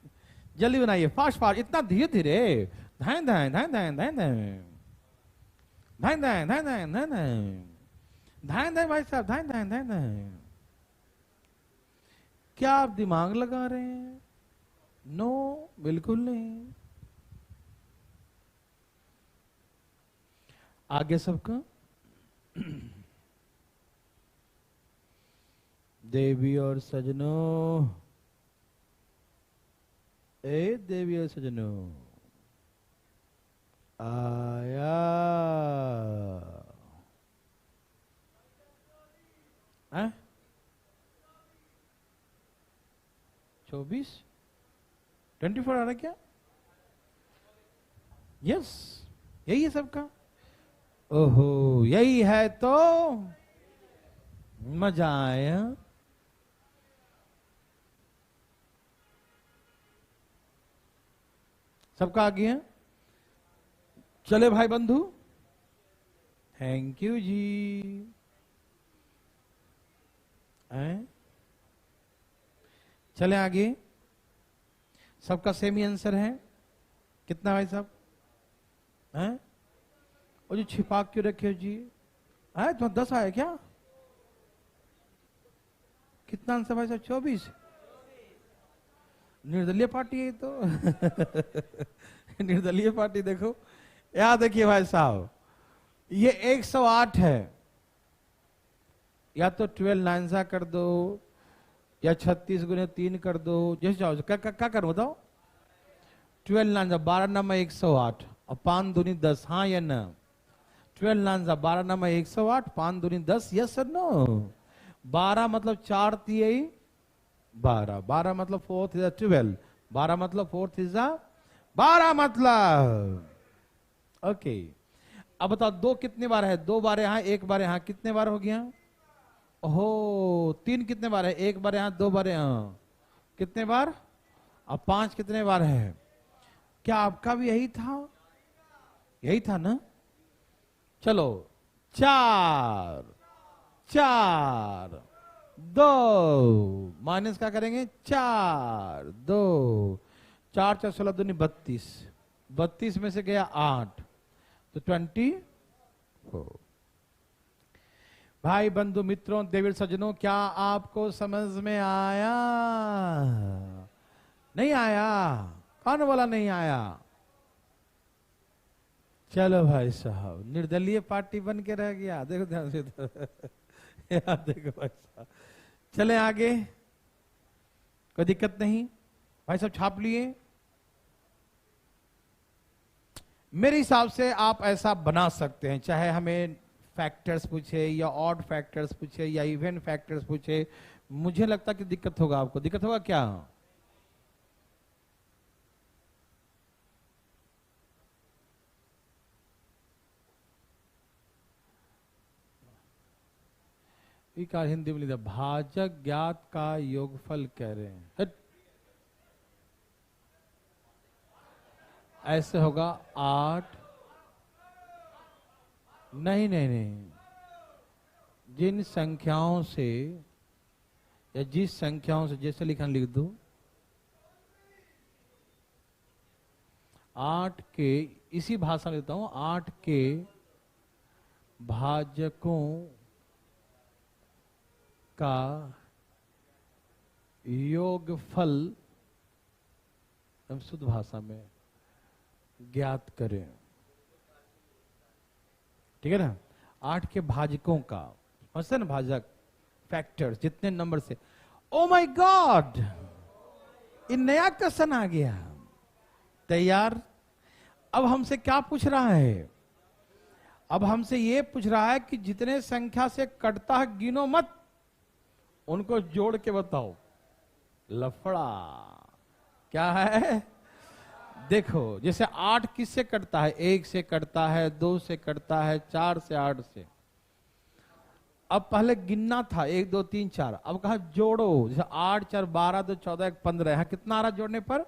जल्दी बनाइए, फास्ट फास्ट, इतना धीरे धीरे, धाएं धाएं धाएं धाएं धाएं धाएं धाएं धाएं धाएं धाएं धाएं धाएं धाएं भाई साहब, धाएं धाएं धाएं धाएं। क्या आप दिमाग लगा रहे हैं? नो, बिल्कुल नहीं। आगे सबका। देवी और सजनों, ए देवी और सजनों, आया 24 24 आ रहा है क्या? यस, यही है सबका। ओहो, यही है तो मजा आया। सबका आ गया? चले भाई बंधु, थैंक यू जी। चले आगे। सबका सेम ही आंसर है? कितना भाई साहब? हैं? और जो छिपा क्यों रखे हो जी? है तुम्हारा 10 आया क्या? कितना आंसर भाई साहब? 24। निर्दलीय पार्टी है तो। निर्दलीय पार्टी। देखो याद देखिए भाई साहब, ये 108 है, या तो 12 9 कर दो, या 36 गुने 3 कर दो, जैसे चाहो। क्या करूं बताओ? 12 9 12 नमा 108 और 5 दूनी 10, हाँ या ना? 12 9 12 नमा 108, 5 दूनी 10, यस और नो? 12 मतलब 4 3 12, 12 मतलब 4 इज 12, 12 मतलब 4 इज 12 मतलब। ओके, अब बताओ 2 कितने बार है? 2 बार यहाँ, 1 बार यहाँ, कितने बार हो गया? ओहो, 3 कितने बार है? 1 बार यहाँ, 2 बार यहाँ, कितने बार? अब 5 कितने बार है? क्या आपका भी यही था? यही था ना? चलो 4 4 2 माइनस क्या करेंगे? 4 2 4 4 16 दूनी 32, 32 में से गया 8 तो 24। भाई बंधु मित्रों, देवी सज्जनों, क्या आपको समझ में आया? नहीं आया? कौन बोला नहीं आया? चलो भाई साहब, निर्दलीय पार्टी बन के रह गया। देखो ध्यान से तो। यार देखो भाई साहब, चले आगे, कोई दिक्कत नहीं। भाई साहब छाप लिए? मेरे हिसाब से आप ऐसा बना सकते हैं, चाहे हमें फैक्टर्स पूछे या ऑड फैक्टर्स पूछे या इवन फैक्टर्स पूछे। मुझे लगता कि दिक्कत होगा। आपको दिक्कत होगा क्या? का हिंदी में लिखा, भाजक ज्ञात का योगफल कह रहे हैं। ऐसे होगा 8, नहीं नहीं नहीं, जिन संख्याओं से या जिस संख्याओं से, जैसे लिखा लिख दो, 8 के, इसी भाषा में लिखता हूं, 8 के भाजकों का योगफल हम शुद्ध भाषा में ज्ञात करें। ठीक है ना? 8 के भाजकों का, समझते ना? भाजक, फैक्टर्स, जितने नंबर से। ओ माय गॉड, ये नया क्वेश्चन आ गया। तैयार? अब हमसे क्या पूछ रहा है? अब हमसे ये पूछ रहा है कि जितने संख्या से कटता है गिनो मत, उनको जोड़ के बताओ। लफड़ा क्या है? देखो, जैसे 8 किससे कटता है? 1 से कटता है, 2 से कटता है, 4 से, 8 से। अब पहले गिनना था 1 2 3 4, अब कहा जोड़ो। जैसे 8 4 12 2 14 1 15, यहाँ कितना आ रहा जोड़ने पर?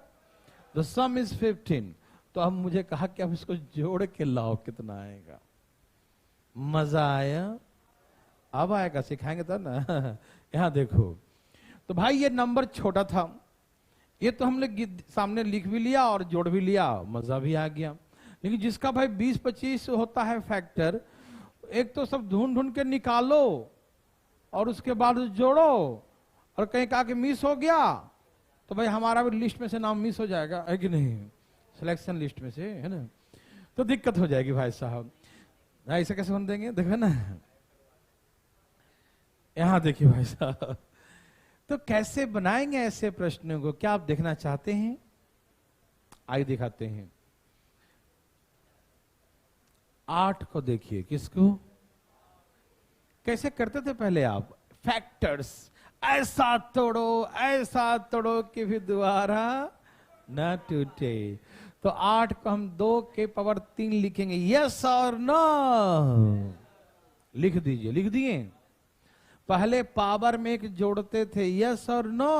The some is 15। तो अब मुझे कहा कि अब इसको जोड़ के लाओ, कितना आएगा? मजा आया? अब आएगा, सिखाएंगे तब ना। यहाँ देखो, तो भाई ये नंबर छोटा था, ये तो हमने सामने लिख भी लिया और जोड़ भी लिया, मजा भी आ गया। लेकिन जिसका भाई 20-25 होता है फैक्टर, एक तो सब ढूंढ ढूंढ के निकालो और उसके बाद जोड़ो, और कहीं कहा कि मिस हो गया तो भाई हमारा भी लिस्ट में से नाम मिस हो जाएगा, है कि नहीं, सिलेक्शन लिस्ट में से, है ना, तो दिक्कत हो जाएगी भाई साहब। ऐसे कैसे हम देंगे, देखो ना, यहां देखिए भाई साहब, तो कैसे बनाएंगे ऐसे प्रश्नों को, क्या आप देखना चाहते हैं? आइए दिखाते हैं। 8 को देखिए, किसको कैसे करते थे पहले आप? फैक्टर्स, ऐसा तोड़ो कि फिर दोबारा न टूटे। तो 8 को हम 2 के पावर 3 लिखेंगे, यस और नो, लिख दीजिए, लिख दिए। पहले पावर में एक जोड़ते थे, यस और नो,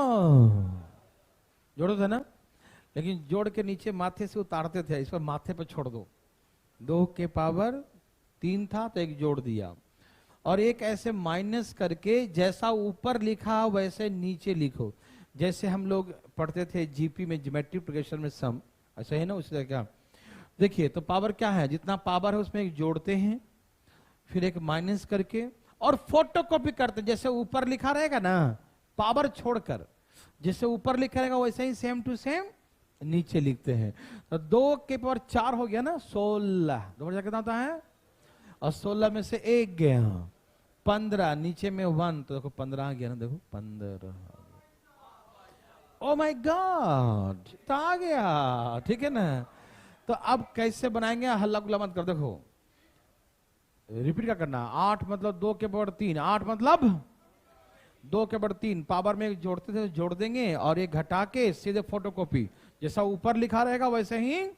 जोड़ो थे ना, लेकिन जोड़ के नीचे माथे से उतारते थे, इस पर माथे पर छोड़ दो। 2 के पावर 3 था तो एक जोड़ दिया, और एक ऐसे माइनस करके जैसा ऊपर लिखा वैसे नीचे लिखो, जैसे हम लोग पढ़ते थे जीपी में, ज्योमेट्री प्रोग्रेशन में सम, ऐसा है ना, उसी तरह क्या। देखिए तो पावर क्या है, जितना पावर है उसमें एक जोड़ते हैं, फिर एक माइनस करके, और फोटोकॉपी करते, जैसे ऊपर लिखा रहेगा ना, पावर छोड़कर जैसे ऊपर लिखा रहेगा वैसे ही सेम टू सेम नीचे लिखते हैं। तो 2 के पावर 4 हो गया ना, 16, 2 बजा कितना होता है, और 16 में से 1 गया, 15, नीचे में 1, तो देखो 15 आ गया ना, देखो 15, ओ माय गॉड, तो आ गया, ठीक है ना। तो अब कैसे बनाएंगे, हल्ला गुल्ला मत कर, देखो रिपीट क्या करना, 8 मतलब 2 के पावर 3, 8 मतलब 2 के पावर 3, पावर में जोड़ते थे जोड़ देंगे, और एक घटा के सीधे फोटोकॉपी, जैसा ऊपर लिखा रहेगा वैसे ही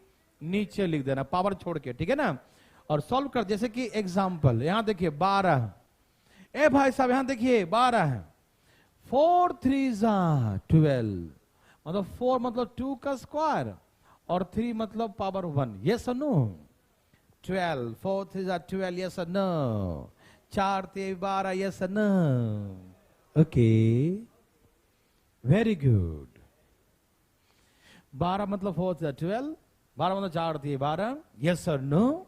नीचे लिख देना, पावर छोड़ के, ठीक है ना। और सॉल्व कर, जैसे कि एग्जांपल यहां देखिए 12, ए भाई साहब यहां देखिए 12 है, 4 3 12, मतलब 4 मतलब 2 का स्क्वायर, और 3 मतलब पावर 1, यस और नो, 12, 4 3 12, यस और नो, 4 3 12, यस और नो, ओके, वेरी गुड। 12 मतलब 4 3 12, 12 मतलब 4 3 12, यस और नो,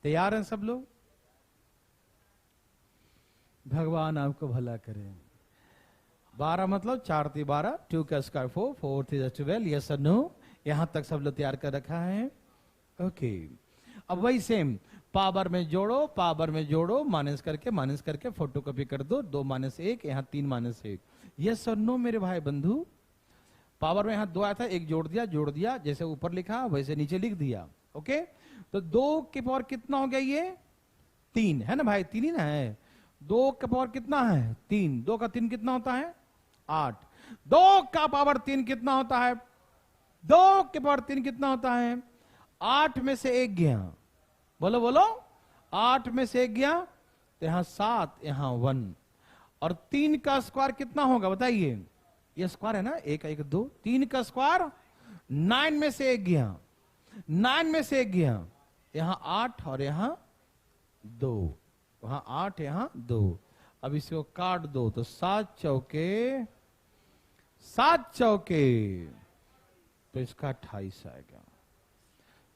तैयार हैं सब लोग? भगवान आपको भला करे। 12 मतलब 4 3 12, 2 का स्क्वायर 4, 4 3 12, यस और नो, यहां तक सब लोग तैयार कर रखा है, ओके। अब वही सेम पावर में जोड़ो, माइनस करके फोटोकॉपी कर दो, 2 - 1, यहाँ 3 - 1, यस और नो मेरे भाई बंधु। पावर में यहाँ 2 आया था, एक जोड़ दिया, जैसे ऊपर लिखा वैसे नीचे लिख दिया, ओके। तो 2 के पावर कितना हो गया, ये 3 है ना भाई, 3 ही ना है। 2 का पावर कितना है, 3, 2 का 3 कितना होता है, 8, 2 का पावर 3 कितना होता है, 2 के पावर 3 कितना होता है, 8 में से 1 गया, बोलो बोलो, 8 में से 1 गया, तो यहां 7, यहां 1, और 3 का स्क्वायर कितना होगा बताइए, ये स्क्वायर है ना, 1 1 2, 3 का स्क्वायर 9 में से 1 गया, 9 में से 1 गया, यहां 8 और यहां 2, वहां 8 यहां 2, अब इसको काट दो तो 7 चौके, तो इसका 28 आएगा।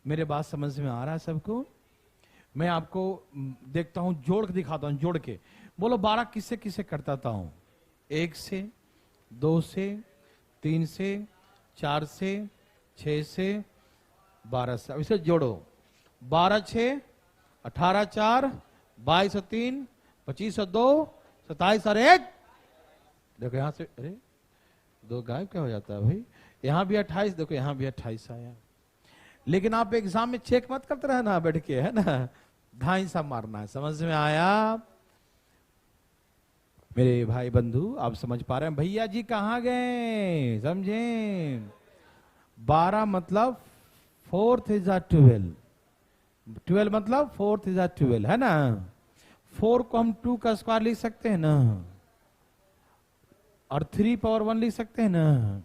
मेरे बात समझ में आ रहा है सबको? मैं आपको देखता हूं, जोड़ के दिखाता हूं, जोड़ के बोलो 12 किससे किससे करता हूं, 1 से, 2 से, 3 से, 4 से, 6 से, 12 से। अब इसे जोड़ो, 12 6 18 4 22 3 25 2 27 और 1, देखो यहां से, अरे 2 गायब क्या हो जाता है भाई, यहां भी 28, देखो यहां भी 28 आया। लेकिन आप एग्जाम में चेक मत करते रहना बैठ के, है ना, ढाई सा मारना है, समझ में आया मेरे भाई बंधु? आप समझ पा रहे हैं? भैया जी कहां गए, समझे? 12 मतलब 4 3 12, 12 मतलब 4 3 12, है ना। 4 को हम 2 का स्क्वायर लिख सकते हैं ना, और 3 पावर 1 लिख सकते हैं ना।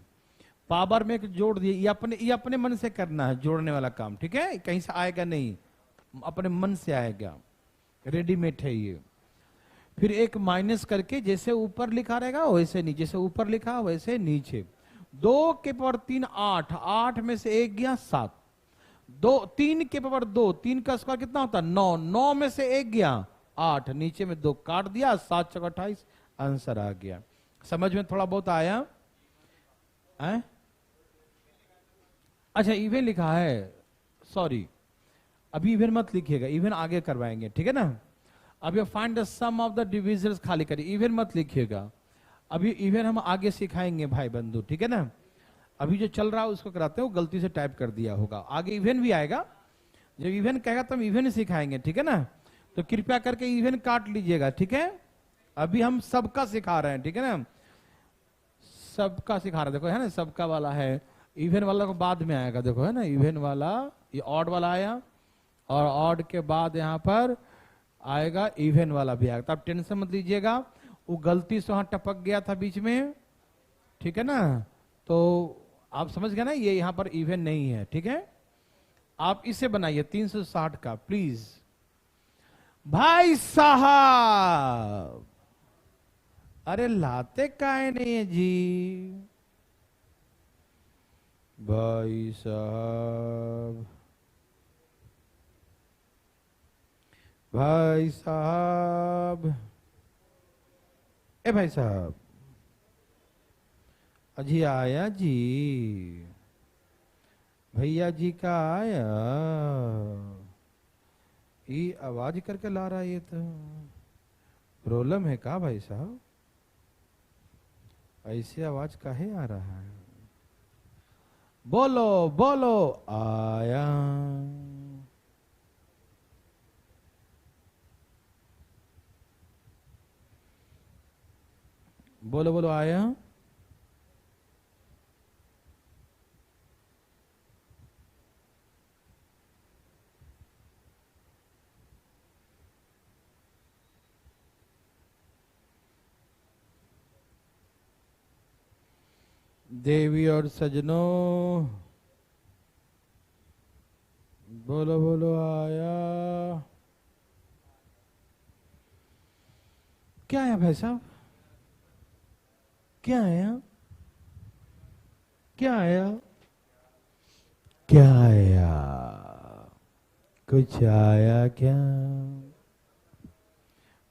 पावर में एक जोड़ दिए, ये अपने मन से करना है जोड़ने वाला काम, ठीक है, कहीं से आएगा नहीं, अपने मन से आएगा। रेडीमेड है ये। फिर एक माइनस करके जैसे ऊपर लिखा रहेगा वैसे नीचे, जैसे ऊपर लिखा वैसे नीचे। 2 के पावर 3 8, 8 में से 1 गया 7, 3 के पावर 2, 3 का स्क्वायर कितना होता है 9, 9 में से 1 गया 8, नीचे में 2 काट दिया, 7 चौका 28, आंसर आ गया। समझ में थोड़ा बहुत आया है? अच्छा इवन लिखा है, सॉरी अभी इवन मत लिखिएगा, इवन आगे करवाएंगे, ठीक है ना। अभी find the sum of the divisions खाली करिए, इवन मत लिखिएगा, अभी इवन हम आगे सिखाएंगे भाई बंधु, ठीक है ना। अभी जो चल रहा है उसको कराते हो, गलती से टाइप कर दिया होगा, आगे इवन भी आएगा, जब इवन कहेगा तो हम इवन सिखाएंगे, ठीक है ना। तो कृपया करके इवन काट लीजिएगा, ठीक है। अभी हम सबका सिखा रहे हैं, ठीक है ना, सबका सिखा रहे हैं, देखो है ना, सबका वाला है, इवन वाला को बाद में आएगा, देखो है ना, इवन वाला ये ऑड वाला आया, और ऑड के बाद यहाँ पर आएगा इवन वाला भी आएगा, तो आप टेंशन मत लीजिएगा, वो गलती से वहां टपक गया था बीच में, ठीक है ना, तो आप समझ गए ना, ये यहां पर इवन नहीं है, ठीक है। आप इसे बनाइए 360 का प्लीज। भाई साहब अरे लाते काहे नहीं है जी, भाई साहब, भाई साहब, ए भाई साहब, अजी आया जी, भैया जी का आया, ये आवाज करके ला रहा है, ये तो प्रॉब्लम है का भाई साहब, ऐसे आवाज काहे आ रहा है, बोलो बोलो आया, बोलो बोलो आया, देवी और सजनों बोलो बोलो आया, क्या है भाई साहब, क्या आया, क्या आया, क्या आया, कुछ आया क्या,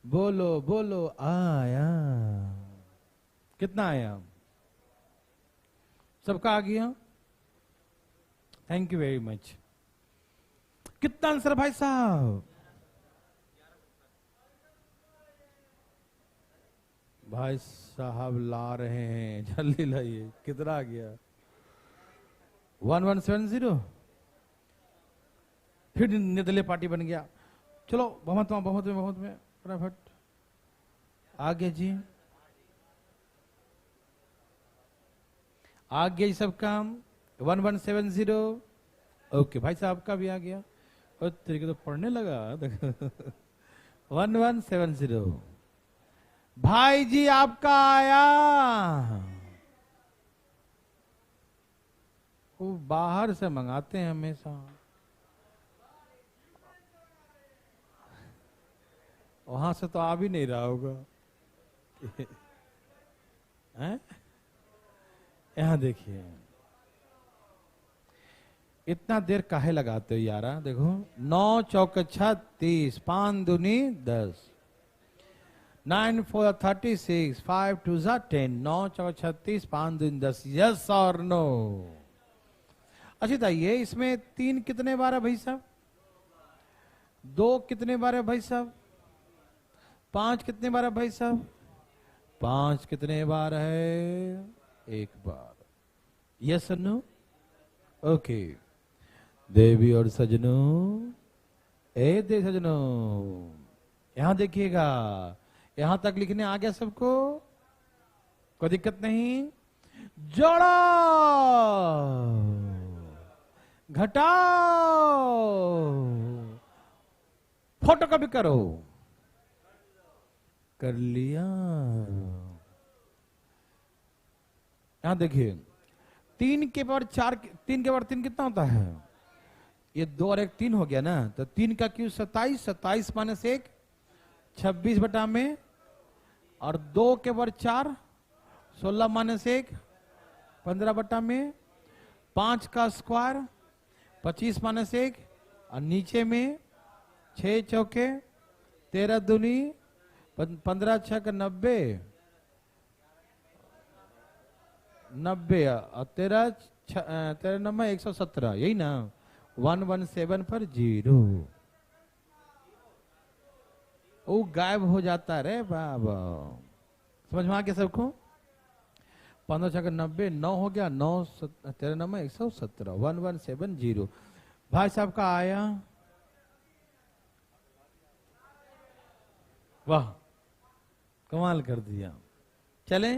बोलो बोलो आया, कितना आया, सबका आ गया, थैंक यू वेरी मच। कितना आंसर भाई साहब, भाई साहब ला रहे हैं, जल्दी लाइए, कितना आ गया 1170, फिर निर्दलीय पार्टी बन गया, चलो बहुत में फटाफट आगे जी, आ गया सब काम 1170, ओके भाई साहब का भी आ गया, और तरीके तो पढ़ने लगा 1170, भाई जी आपका आया, वो बाहर से मंगाते हैं हमेशा, वहां से तो आ भी नहीं रहा होगा हैं? यहां देखिए, इतना देर काहे लगाते हो यारा, देखो 9 चौक 36, 5 दूनी 10, 9 4 36, 5 2 10, 9 चौक 36, 5 दूनी 10, यस और नो। अच्छा बताइए इसमें 3 कितने बार है भाई साहब, 2 कितने बार है भाई साहब, 5 कितने बार है भाई साहब, 5 कितने बार है, 1 बार, यस और नो, ओके। देवी और सजनों, ए दे सजनों, यहां देखिएगा, यहां तक लिखने आ गया सबको, कोई दिक्कत नहीं, जोड़ो घटाओ फोटो कॉपी करो, कर लिया। यहां देखिए 3 के पावर 4, 3 के पावर 3 कितना होता है, ये 2 और 1 3 हो गया ना, तो 3 का क्यूब 27, 27 माइनस 1 26 बटा में, और 2 के ऊपर 4, 16 माइनस 1, 15 बटा में, 5 का स्क्वायर 25 माइनस 1, और नीचे में 6 चौके 13 दूनी 15 छक 90, 90 और 13 नंबर 117, यही ना। 117 पर 0, वो गायब हो जाता है रे बाबा। समझ में आ गया सबको? 15 छक 90, 9 हो गया, 9 13 नंबर 117, 1170। भाई साहब का आया, वाह कमाल कर दिया। चले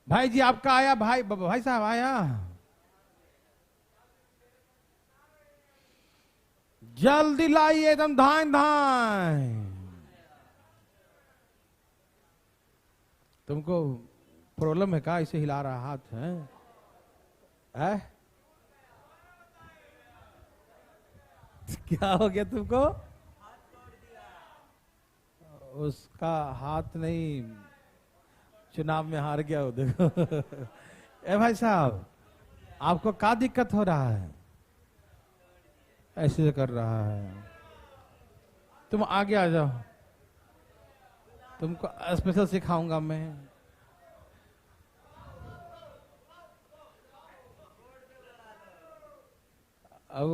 भाई जी, आपका आया, भाई साहब आया। जल्दी लाइए, एकदम धान धान। तुमको प्रॉब्लम है का? इसे हिला रहा हाथ है? क्या हो गया तुमको? उसका हाथ नहीं, चुनाव में हार गया हो, देखो। ए भाई साहब, आपको क्या दिक्कत हो रहा है? ऐसे कर रहा है। तुम आगे आ जाओ, तुमको स्पेशल सिखाऊंगा मैं। अब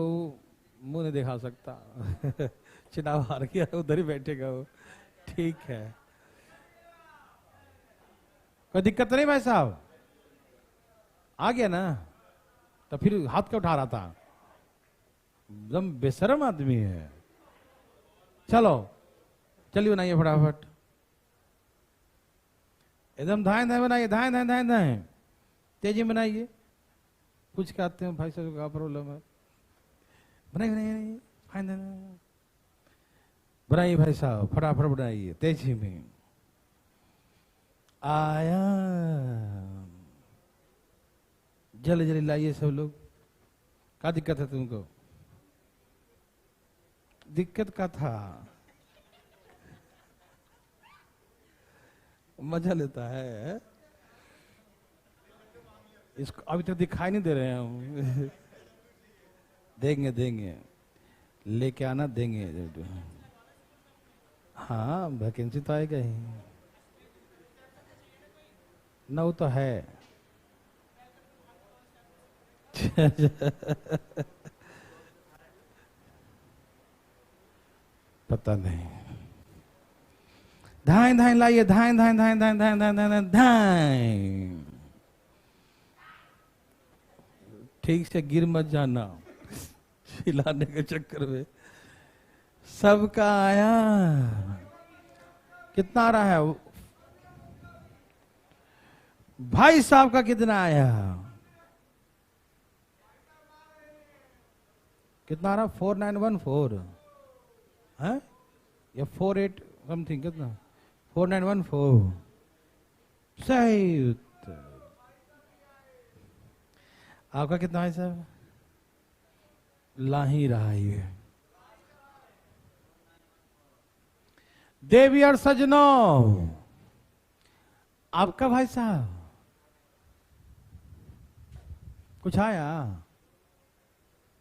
मुंह नहीं दिखा सकता। चुनाव हार गया, उधर ही बैठेगा वो। ठीक है, कोई दिक्कत तो नहीं भाई साहब? आ गया ना? तो फिर हाथ क्यों उठा रहा था? एकदम बेशरम आदमी है। चलो चलिए बनाइए फटाफट, एकदम धाए धाए बनाइए, धाए धाए धाए धाए, तेजी बनाइए। पूछ के आते हैं भाई साहब क्या प्रॉब्लम है। बनाइए बनाइए बनाइए भाई साहब, फटाफट बनाइए तेजी में। आया, जल्दी जल्दी लाइए सब लोग। क्या दिक्कत है तुमको? दिक्कत का था, मजा लेता है इसको। अभी तक दिखाई नहीं दे रहे हैं। देंगे देंगे, लेके आना, देंगे। हाँ वैकेंसी तो आएगा ही ना, वो तो है। पता नहीं। धाए धाए लाइए, धाए धाए धाए धाए धाए धाए धाए धाए। ठीक से गिर मत जाना हिलाने के चक्कर में। सबका आया, कितना आ रहा है भाई साहब का? कितना आया? कितना आ रहा? 4914 है या 48 समथिंग? कितना? 4914 सही उत्तर। आपका कितना है साहब? ला ही रहा ये। देवी और सजनों, आपका भाई साहब कुछ आया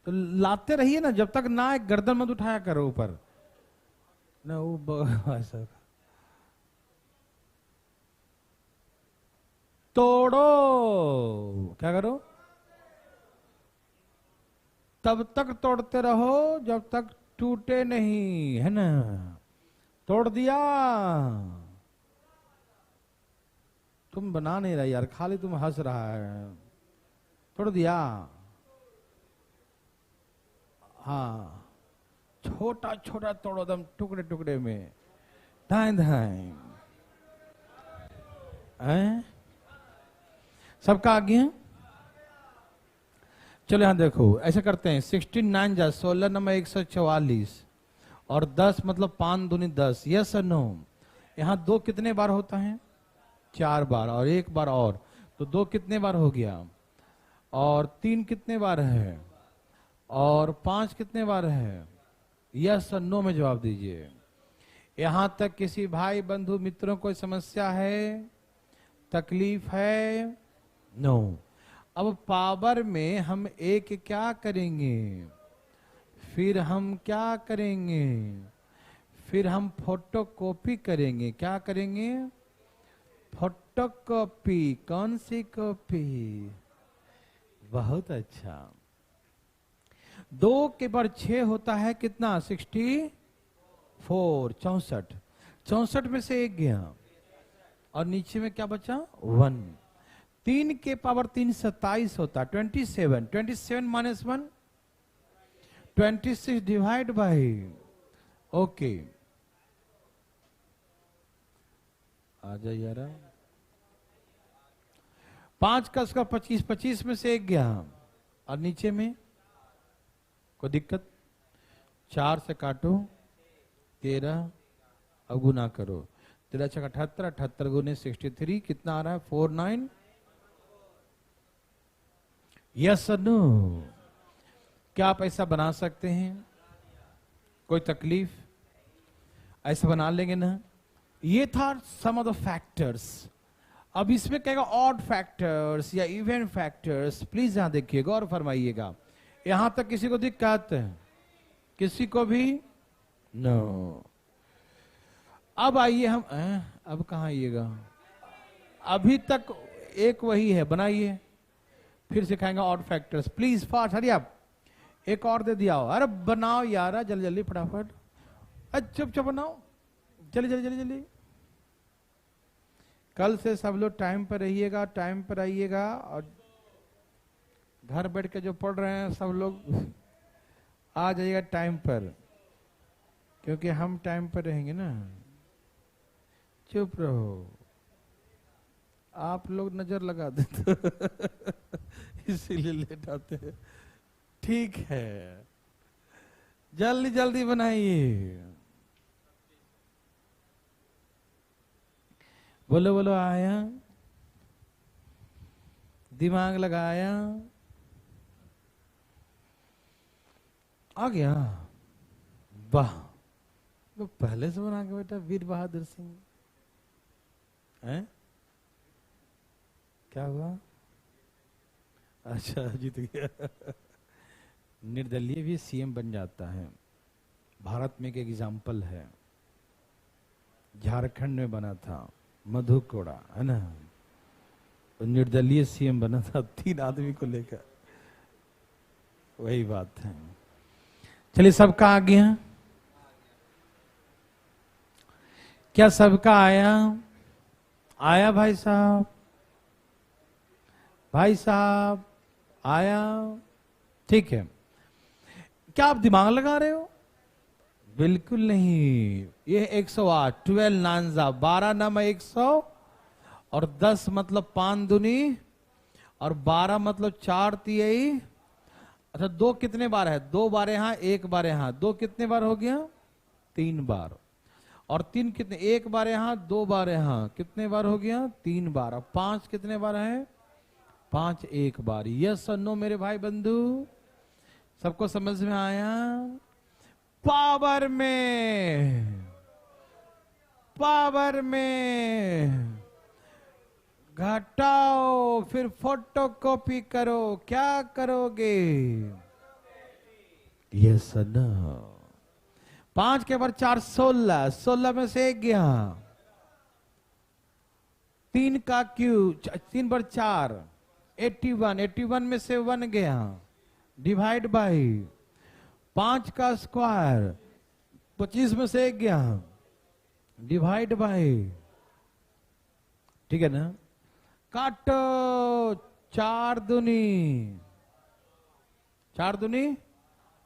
तो लाते रहिए ना, जब तक ना एक गर्दन मत उठाया करो ऊपर ना। वो भाई साहब तोड़ो, क्या करो? तब तक तोड़ते रहो जब तक टूटे नहीं, है ना? तोड़ दिया, तुम बना नहीं रहा यार, खाली तुम हंस रहा है। तोड़ दिया, हाँ छोटा छोटा तोड़ो, दम टुकड़े टुकड़े में, धाए धाए। सबका आ गया? चलो यहां देखो, ऐसे करते हैं। 16 जा 16 नंबर 144 और 10 मतलब 5 दूनी 10। यस और नो? यहां 2 कितने बार होता है? 4 बार, और 1 बार और, तो 2 कितने बार हो गया? और 3 कितने बार है? और 5 कितने बार है? यस और नो में जवाब दीजिए। यहां तक किसी भाई बंधु मित्रों को समस्या है, तकलीफ है? नो। अब पावर में हम एक क्या करेंगे, फिर हम क्या करेंगे, फिर हम फोटोकॉपी करेंगे। क्या करेंगे? फोटोकॉपी। कौन सी कॉपी? बहुत अच्छा। 2 के बाद 6 होता है कितना? 64, 64। 64 में से 1 गया और नीचे में क्या बचा? 1। 3 के पावर 3 27 होता। 27, 27 माइनस 1 26 डिवाइड बाई, ओके आ जाइए यार। 5 का उसका 25, 25 में से 1 गया और नीचे में कोई दिक्कत? 4 से काटो 13 और गुना करो। 13 छक 78, 78 गुने 63 कितना आ रहा है? 49। यस और नो? क्या आप ऐसा बना सकते हैं? कोई तकलीफ? ऐसा बना लेंगे ना? ये था सम ऑफ द फैक्टर्स। अब इसमें कहेगा ऑड फैक्टर्स या इवन फैक्टर्स। प्लीज यहां देखिएगा और फरमाइएगा। यहां तक किसी को दिक्कत है? किसी को भी? नो। अब आइए हम अब कहां आइएगा? अभी तक एक वही है, बनाइए। फिर सिखाएंगे ऑड फैक्टर्स। प्लीज फास्ट, हरी आप। एक और दे दिया हो। अरे बनाओ यार, जल्दी जल्दी फटाफट। अच्छा चुप बनाओ, जल्दी जल्दी जल्दी जल्दी। कल से सब लोग टाइम पर रहिएगा, टाइम पर आइएगा। और घर बैठ के जो पढ़ रहे हैं सब लोग आ जाइएगा टाइम पर, क्योंकि हम टाइम पर रहेंगे ना। चुप रहो, आप लोग नजर लगा देते इसीलिए लेट आते हैं। ठीक है, जल्दी जल्दी बनाइए। बोलो बोलो। आया? दिमाग लगाया? आ गया? वाह, तो पहले से बना के बेटा वीर बहादुर सिंह हैं? क्या हुआ? अच्छा जीत गया। निर्दलीय भी सीएम बन जाता है। भारत में एक एग्जाम्पल है, झारखंड में बना था मधु कोड़ा, है ना? तो निर्दलीय सीएम बना था 3 आदमी को लेकर। वही बात है। चलिए, सबका आ गया? क्या सबका आया? आया भाई साहब? भाई साहब आया? ठीक है। क्या आप दिमाग लगा रहे हो? बिल्कुल नहीं। ये 108, 12 नानजा, 12 नाम 100 और 10 मतलब 5 दूनी और 12 मतलब 4 तिहाई। अच्छा, 2 कितने बार है? 2 बार यहां, 1 बार यहां। 2 कितने बार हो गया? 3 बार। और 3 कितने? 1 बार यहां, 2 बार यहां। कितने बार हो गया? 3 बार। और 5 कितने बार है? 5 1 बार। यस और नो मेरे भाई बंधु? सबको समझ में आया? पावर में, पावर में घटाओ, फिर फोटोकॉपी करो। क्या करोगे? यस और नो? 5 के बाद 4 16, 16 में से 1 गया। 3 का क्यूब, 3 बार 4 81, 81 में से 1 गया। डिवाइड बाई 5 का स्क्वायर, 25 में से 1 गया। डिवाइड बाई, ठीक है ना? काटो। 4 दूनी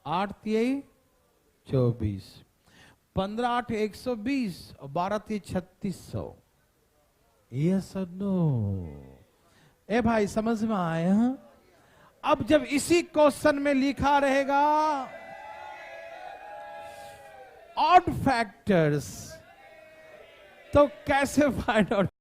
8 तिहाई 24। 15 8 120 और 12 तिहाई 3600। यस और नो? ए भाई समझ में आया? अब जब इसी क्वेश्चन में लिखा रहेगा ऑड फैक्टर्स, तो कैसे फाइंड आउट